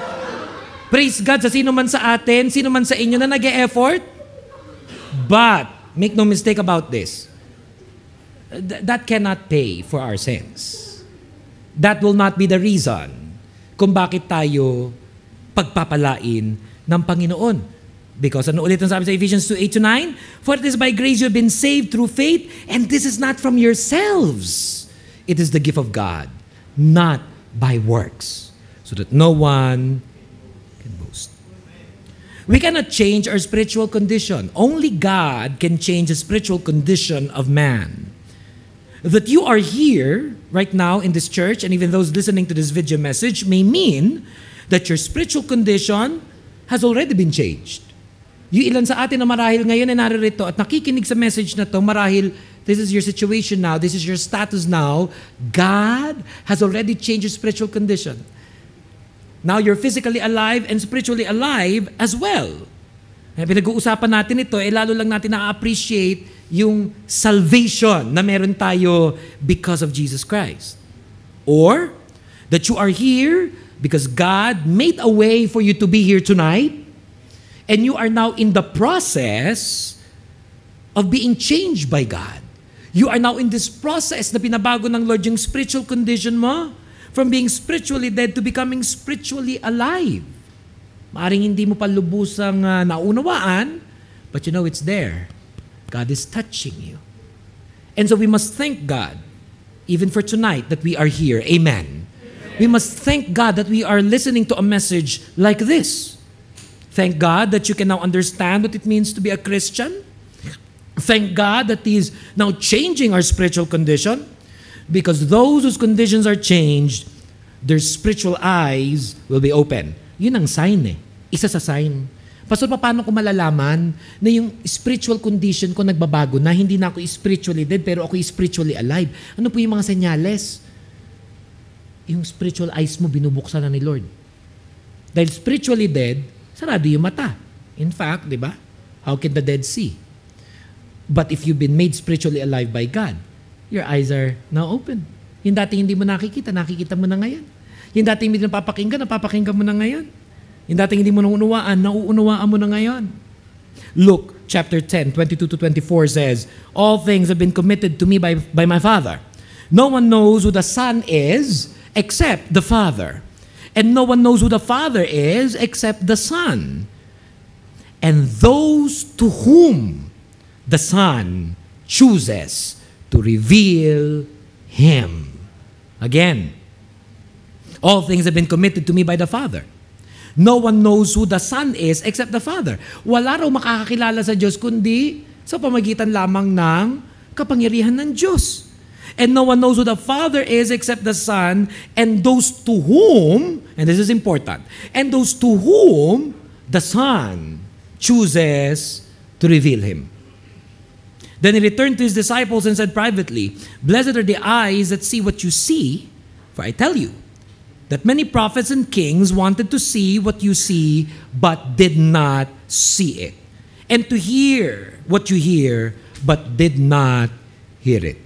[SPEAKER 1] Praise God sa sino man sa atin, sino man sa inyo na nag-e-effort. But, make no mistake about this. That cannot pay for our sins. That will not be the reason kung bakit tayo pagpapalain ng Panginoon. Because ano ulit ang sabi sa Ephesians 2:8-9? For it is by grace you have been saved through faith, and this is not from yourselves. It is the gift of God, not by works, so that no one can boast. We cannot change our spiritual condition. Only God can change the spiritual condition of man. That you are here right now in this church, and even those listening to this video message, may mean that your spiritual condition has already been changed. Yung ilan sa atin na marahil ngayon ay naririto at nakikinig sa message na to, marahil this is your situation now, this is your status now, God has already changed your spiritual condition. Now you're physically alive and spiritually alive as well. Pinag-uusapan natin ito, lalo lang natin na-appreciate yung salvation na meron tayo because of Jesus Christ. Or, that you are here because God made a way for you to be here tonight, and you are now in the process of being changed by God. You are now in this process na pinabago ng Lord yung spiritual condition mo from being spiritually dead to becoming spiritually alive. Maaring hindi mo pa lubusang naunawaan, but you know it's there. God is touching you. And so we must thank God, even for tonight, that we are here. Amen. We must thank God that we are listening to a message like this. Thank God that you can now understand what it means to be a Christian. Thank God that He is now changing our spiritual condition, because those whose conditions are changed, their spiritual eyes will be open. Yun ang sign eh. Isa sa sign. Pastor, paano ko malalaman na yung spiritual condition ko nagbabago na hindi na ako spiritually dead pero ako spiritually alive? Ano po yung mga senyales? Yung spiritual eyes mo binubuksan na ni Lord. Dahil spiritually dead, sarado yung mata. In fact, di ba? How can the dead see? But if you've been made spiritually alive by God, your eyes are now open. Yung dating hindi mo nakikita, nakikita mo na ngayon. Yung dating hindi napapakinggan, napapakinggan mo na ngayon. Yung dating hindi mo nauunawaan, nauunawaan mo na ngayon. Luke chapter 10, 22-24 says, all things have been committed to me by my Father. No one knows who the Son is except the Father. And no one knows who the Father is except the Son. And those to whom the Son chooses to reveal Him. Again, all things have been committed to me by the Father. No one knows who the Son is except the Father. Wala raw makakakilala sa Diyos kundi sa pamagitan lamang ng kapangyarihan ng Diyos. And no one knows who the Father is except the Son, and those to whom, and this is important, and those to whom the Son chooses to reveal Him. Then He returned to His disciples and said privately, blessed are the eyes that see what you see, for I tell you, that many prophets and kings wanted to see what you see, but did not see it. And to hear what you hear, but did not hear it.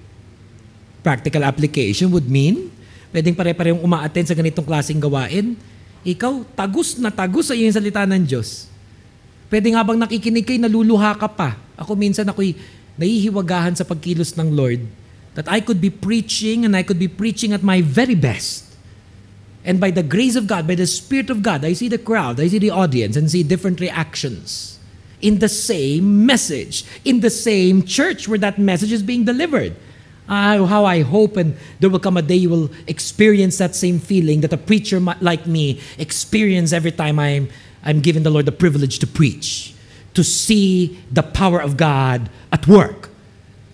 [SPEAKER 1] Practical application would mean, pwedeng pare-parehong uma-attend sa ganitong klaseng gawain, ikaw, tagus na tagus sa iyong salita ng Diyos. Pwede nga bang nakikinig kayo, naluluha ka pa. Ako minsan ako'y nahihiwagahan sa pagkilos ng Lord, that I could be preaching and I could be preaching at my very best. And by the grace of God, by the Spirit of God, I see the crowd, I see the audience, and see different reactions in the same message, in the same church where that message is being delivered. How I hope and there will come a day you will experience that same feeling that a preacher like me experience every time I'm I'm giving the Lord the privilege to preach, to see the power of God at work.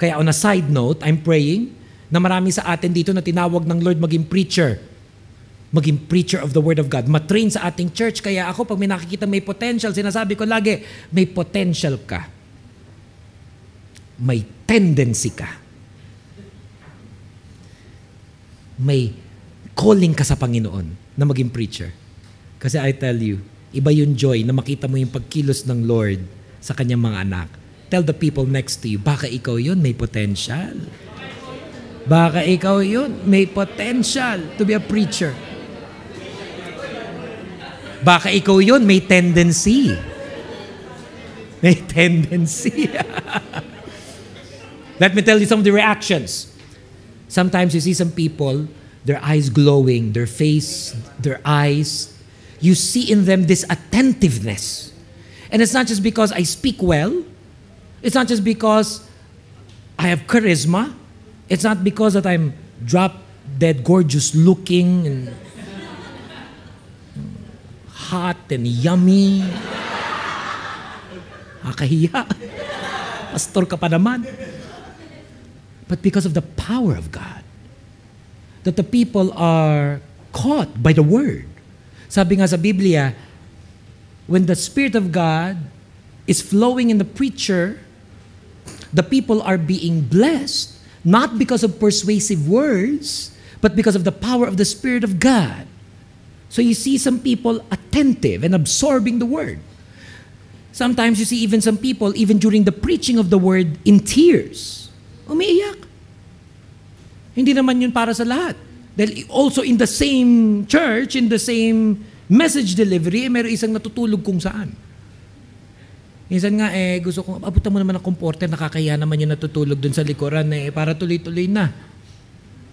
[SPEAKER 1] Kaya on a side note, I'm praying na marami sa atin dito na tinawag ng Lord maging preacher of the Word of God. Matrain sa ating church. Kaya ako, pag may nakikita may potential, sinasabi ko lagi, may potential ka. May tendency ka. May calling ka sa Panginoon na maging preacher. Kasi I tell you, iba yung joy na makita mo yung pagkilos ng Lord sa kanyang mga anak. Tell the people next to you, baka ikaw yun, may potential. Baka ikaw yun, may potential to be a preacher. Baka ikaw yun, may tendency. May tendency. Let me tell you some of the reactions. Sometimes you see some people, their eyes glowing, their face, their eyes, you see in them this attentiveness. And it's not just because I speak well. It's not just because I have charisma. It's not because that I'm drop-dead gorgeous looking and hot and yummy. Akahiya. Pastor ka pa naman. But because of the power of God. That the people are caught by the Word. Sabi nga sa Biblia, when the Spirit of God is flowing in the preacher, the people are being blessed, not because of persuasive words, but because of the power of the Spirit of God. So you see some people attentive and absorbing the Word. Sometimes you see even some people, even during the preaching of the Word, in tears. Umiiyak. Hindi naman yun para sa lahat. Dahil also in the same church, in the same message delivery, meron isang natutulog kung saan. Minsan nga, gusto kong, abutan mo naman ng comforter, nakakaya naman yung natutulog dun sa likuran, para tuloy-tuloy na.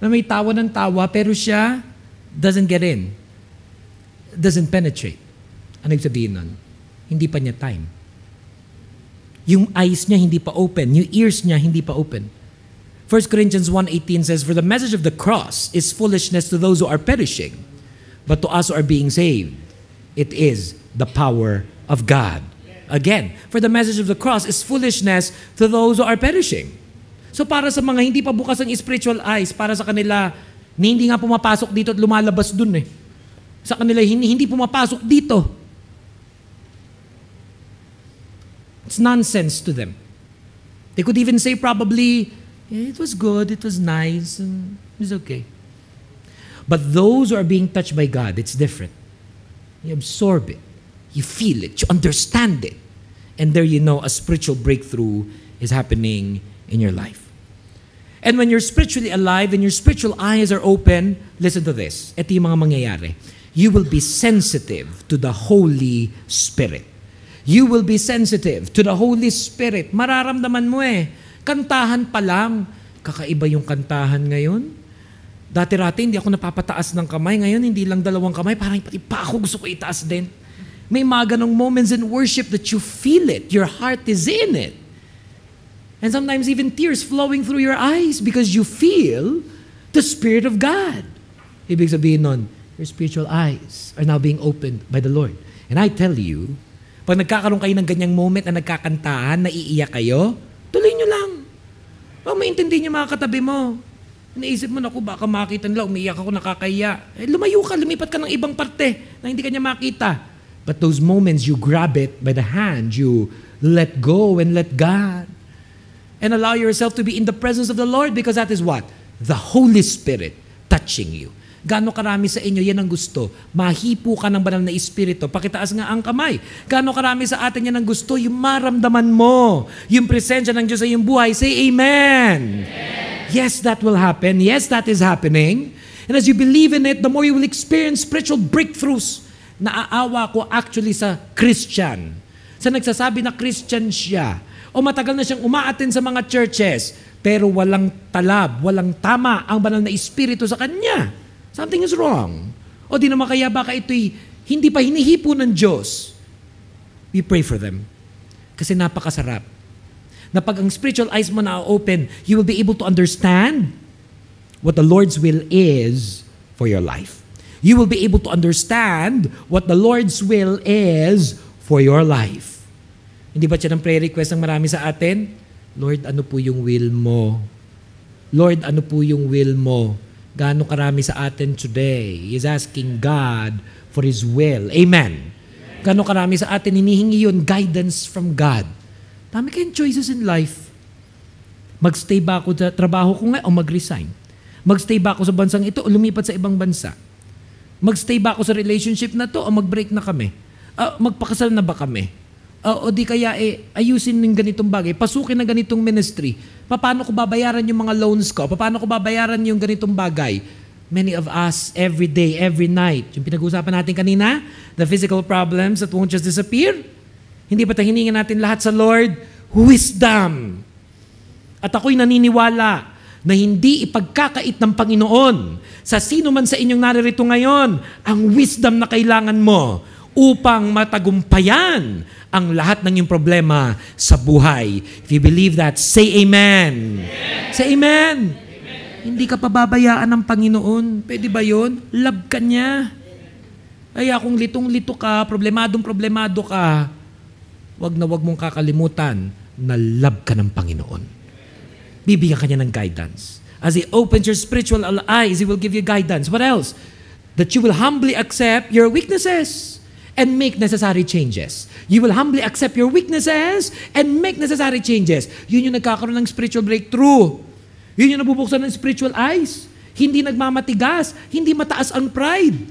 [SPEAKER 1] Na may tawa ng tawa, pero siya doesn't get in. Doesn't penetrate. Ano yung sabihin nun? Hindi pa niya time. Yung eyes niya hindi pa open. Yung ears niya hindi pa open. 1 Corinthians 1:18 says, "For the message of the cross is foolishness to those who are perishing, but to us who are being saved, it is the power of God." Again, for the message of the cross is foolishness to those who are perishing. So para sa mga hindi pa bukas ang spiritual eyes, para sa kanila, hindi nga pumapasok dito at lumalabas dun eh. Sa kanila, hindi pumapasok dito. It's nonsense to them. They could even say probably, it was good, it was nice, and it was okay. But those who are being touched by God, it's different. You absorb it. You feel it. You understand it. And there you know a spiritual breakthrough is happening in your life. And when you're spiritually alive and your spiritual eyes are open, listen to this. Ito yung mga mangyayari. You will be sensitive to the Holy Spirit. You will be sensitive to the Holy Spirit. Mararamdaman mo kantahan pa lang. Kakaiba yung kantahan ngayon. Dati-rati hindi ako napapataas ng kamay. Ngayon hindi lang 2 kamay. Parang pati pa ako gusto ko itaas din. May mga ganong moments in worship that you feel it. Your heart is in it. And sometimes even tears flowing through your eyes because you feel the Spirit of God. Ibig sabihin nun, your spiritual eyes are now being opened by the Lord. And I tell you, pag nagkakaroon kayo ng ganyang moment na nagkakantahan, naiiyak kayo, tuloy nyo lang. Pag maintindihan nyo mga katabi mo, naisip mo, naku, baka makita nila, umiiyak ako, nakakaya. Lumayo ka, lumipat ka ng ibang parte na hindi ka niya makita. But those moments, you grab it by the hand, you let go and let God. And allow yourself to be in the presence of the Lord because that is what? The Holy Spirit touching you. Gaano karami sa inyo, yan ang gusto. Mahipo ka ng banal na Espiritu. Pakitaas nga ang kamay. Gaano karami sa atin yan ang gusto, yung maramdaman mo, yung presensya ng Diyos sa iyong buhay. Say Amen. Amen. Yes, that will happen. Yes, that is happening. And as you believe in it, the more you will experience spiritual breakthroughs. Naaawa ko actually sa Christian. Sa nagsasabi na Christian siya. O matagal na siyang umaattend sa mga churches, pero walang talab, walang tama ang banal na Espiritu sa kanya. Something is wrong. O di naman kaya baka ito'y hindi pa hinihipo ng Diyos. We pray for them. Kasi napakasarap. Na pag ang spiritual eyes mo na open, you will be able to understand what the Lord's will is for your life. You will be able to understand what the Lord's will is for your life. Hindi ba siya ng prayer request ng marami sa atin? Lord, ano po yung will mo? Lord, ano po yung will mo? Gaano karami sa atin today is asking God for His will. Amen. Gaano karami sa atin hinihingi yun, guidance from God. Dami kayong choices in life. Magstay ba ako sa trabaho ko nga o mag-resign? Magstay ba ako sa bansang ito o lumipat sa ibang bansa? Magstay ba ako sa relationship na to o mag-break na kami? Magpakasal na ba kami? O di kaya ayusin ng ganitong bagay, pasukin na ganitong ministry. Paano ko babayaran yung mga loans ko? Paano ko babayaran yung ganitong bagay? Many of us, every day, every night, yung pinag-uusapan natin kanina, the physical problems that won't just disappear. Hindi ba hiningan natin lahat sa Lord? Wisdom. At ako'y naniniwala na hindi ipagkakait ng Panginoon sa sino man sa inyong naririto ngayon ang wisdom na kailangan mo upang matagumpayan ang lahat ng iyong problema sa buhay. If you believe that, say amen. Amen. Say amen. Amen. Hindi ka pababayaan ng Panginoon. Pwede ba yun? Love ka niya. Kaya kung litong-lito ka, problemado ka, wag na wag mong kakalimutan na love ka ng Panginoon. Bibigyan ka niya ng guidance. As He opens your spiritual eyes, He will give you guidance. What else? That you will humbly accept your weaknesses and make necessary changes. You will humbly accept your weaknesses and make necessary changes. Yun yung nagkakaroon ng spiritual breakthrough. Yun yung nabubuksan ng spiritual eyes. Hindi nagmamatigas, hindi mataas ang pride.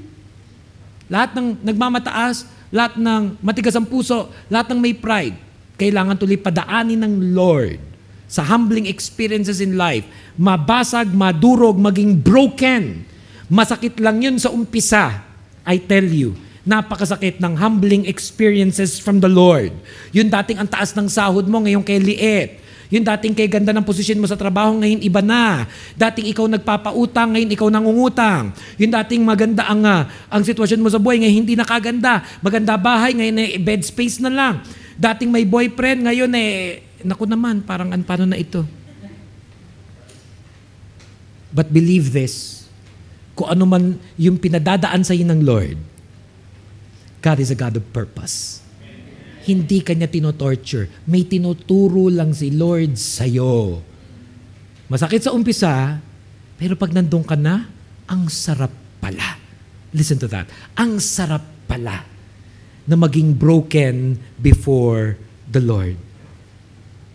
[SPEAKER 1] Lahat ng nagmamataas, lahat ng matigas ang puso, lahat ng may pride, kailangan tuloy padaanin ng Lord sa humbling experiences in life. Mabasag, madurog, maging broken. Masakit lang yun sa umpisa. I tell you, napakasakit ng humbling experiences from the Lord. Yung dating ang taas ng sahod mo, ngayon kay liit. Yung dating kay ganda ng posisyon mo sa trabaho, ngayon iba na. Dating ikaw nagpapautang, ngayon ikaw nangungutang. Yung dating maganda ang sitwasyon mo sa buhay, ngayon hindi nakaganda. Maganda bahay, ngayon bed space na lang. Dating may boyfriend, ngayon naku naman, parang paano na ito? But believe this, kung ano man yung pinadadaan sa iyo ng Lord, God is a God of purpose. Hindi kanya tinotorture. May tinuturo lang si Lord sa'yo. Masakit sa umpisa, pero pag nandun ka na, ang sarap pala. Listen to that. Ang sarap pala na maging broken before the Lord.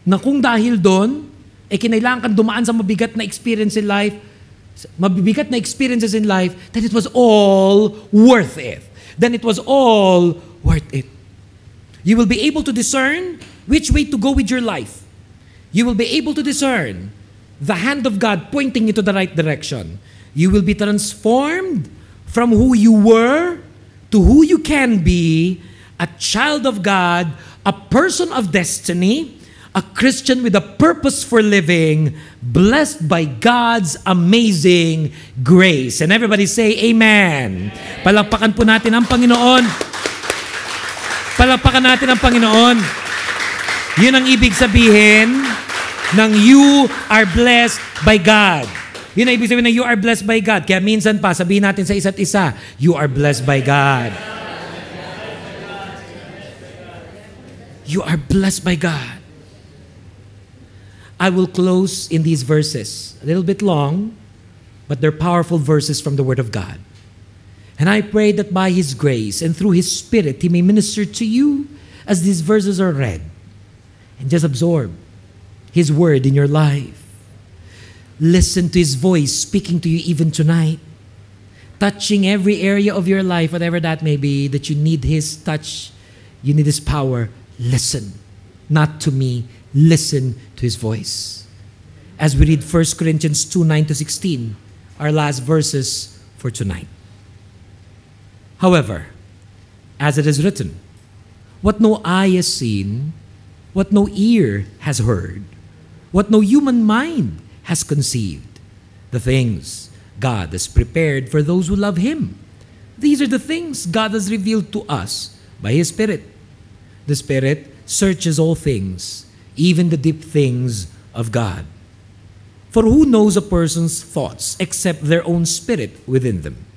[SPEAKER 1] Na kung dahil doon, kinailangan kang dumaan sa mabigat na experiences in life, that it was all worth it. Then it was all worth it. You will be able to discern which way to go with your life. You will be able to discern the hand of God pointing you to the right direction. You will be transformed from who you were to who you can be, a child of God, a person of destiny, a Christian with a purpose for living, blessed by God's amazing grace. And everybody say, Amen. Palakpakan po natin ang Panginoon. Palakpakan natin ang Panginoon. Yun ang ibig sabihin ng you are blessed by God. Yun ang ibig sabihin ng you are blessed by God. Kaya minsan pa, sabihin natin sa isa't isa, you are blessed by God. You are blessed by God. I will close in these verses. A little bit long, but they're powerful verses from the Word of God. And I pray that by His grace and through His Spirit, He may minister to you as these verses are read. And just absorb His Word in your life. Listen to His voice speaking to you even tonight. Touching every area of your life, whatever that may be, that you need His touch, you need His power. Listen. Not to me. Listen to His voice. As we read 1 Corinthians 2:9-16, our last verses for tonight. However, as it is written, what no eye has seen, what no ear has heard, what no human mind has conceived, the things God has prepared for those who love Him. These are the things God has revealed to us by His Spirit. The Spirit searches all things, even the deep things of God. For who knows a person's thoughts except their own spirit within them?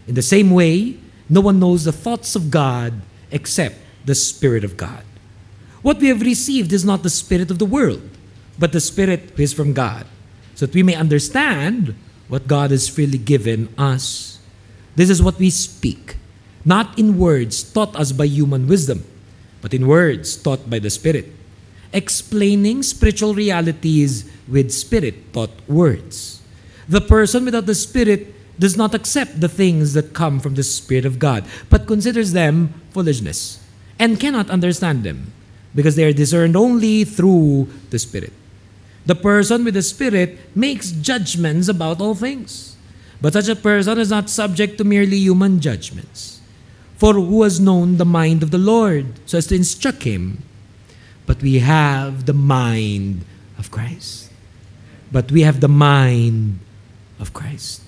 [SPEAKER 1] In the same way, no one knows the thoughts of God except the Spirit of God. What we have received is not the spirit of the world, but the Spirit who is from God, so that we may understand what God has freely given us. This is what we speak, not in words taught us by human wisdom, but in words taught by the Spirit, explaining spiritual realities with Spirit-taught words. The person without the Spirit does not accept the things that come from the Spirit of God, but considers them foolishness, and cannot understand them, because they are discerned only through the Spirit. The person with the Spirit makes judgments about all things, but such a person is not subject to merely human judgments. For who has known the mind of the Lord so as to instruct him? But we have the mind of Christ. But we have the mind of Christ.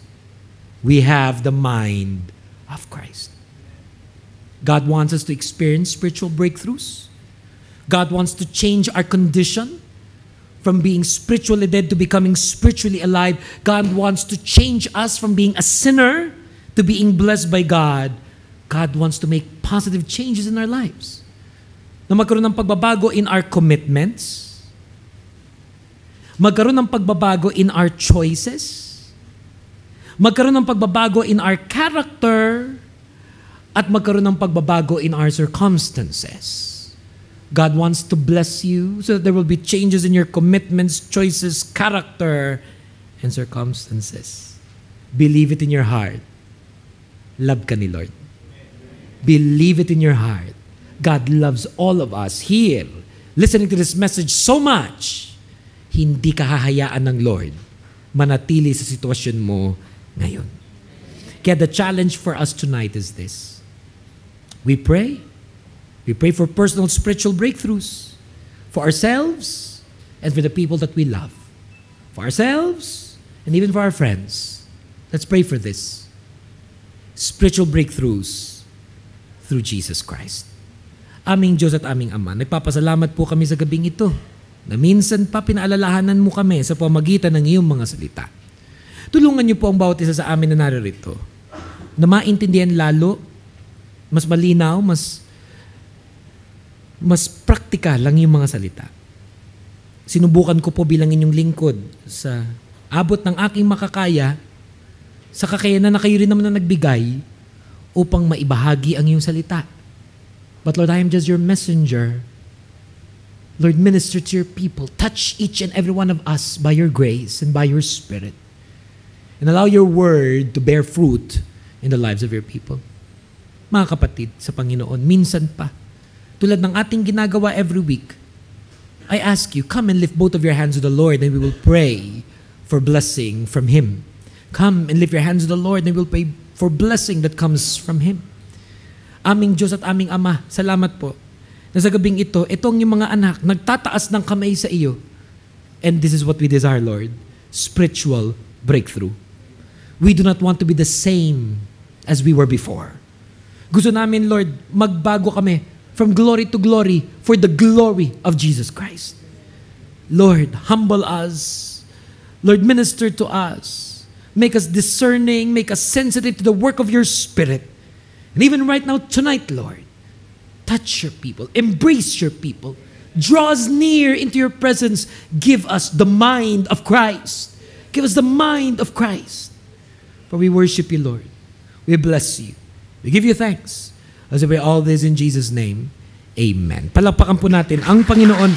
[SPEAKER 1] We have the mind of Christ. God wants us to experience spiritual breakthroughs. God wants to change our condition from being spiritually dead to becoming spiritually alive. God wants to change us from being a sinner to being blessed by God. God wants to make positive changes in our lives. Na magkaroon ng pagbabago in our commitments, magkaroon ng pagbabago in our choices, magkaroon ng pagbabago in our character, at magkaroon ng pagbabago in our circumstances. God wants to bless you so that there will be changes in your commitments, choices, character, and circumstances. Believe it in your heart. Love ka ni Lord. Believe it in your heart. God loves all of us here, listening to this message so much, hindi ka hahayaan ng Lord manatili sa sitwasyon mo ngayon. Kaya the challenge for us tonight is this. We pray. We pray for personal spiritual breakthroughs for ourselves and for the people that we love. For ourselves and even for our friends. Let's pray for this. Spiritual breakthroughs through Jesus Christ. Aming Diyos at aming Ama, nagpapasalamat po kami sa gabing ito na minsan pa pinaalalahanan mo kami sa pamagitan ng iyong mga salita. Tulungan niyo po ang bawat isa sa amin na naririto na maintindihan lalo, mas malinaw, mas praktikal lang yung mga salita. Sinubukan ko po bilang inyong lingkod sa abot ng aking makakaya, sa kakayanan na kayo rin naman na nagbigay upang maibahagi ang iyong salita. But Lord, I am just your messenger. Lord, minister to your people. Touch each and every one of us by your grace and by your Spirit. And allow your word to bear fruit in the lives of your people. Mga kapatid sa Panginoon, minsan pa, tulad ng ating ginagawa every week, I ask you, come and lift both of your hands to the Lord and we will pray for blessing from Him. Come and lift your hands to the Lord and we will pray for blessing that comes from Him. Aming Diyos at aming Ama, salamat po na sa gabing ito, itong yung mga anak, nagtataas ng kamay sa iyo. And this is what we desire, Lord, spiritual breakthrough. We do not want to be the same as we were before. Gusto namin, Lord, magbago kami from glory to glory for the glory of Jesus Christ. Lord, humble us. Lord, minister to us. Make us discerning, make us sensitive to the work of your Spirit. And even right now, tonight, Lord, touch your people, embrace your people, draw us near into your presence. Give us the mind of Christ. Give us the mind of Christ. For we worship you, Lord. We bless you. We give you thanks. As we pray all this in Jesus' name, amen. Palakpakan po natin ang Panginoon.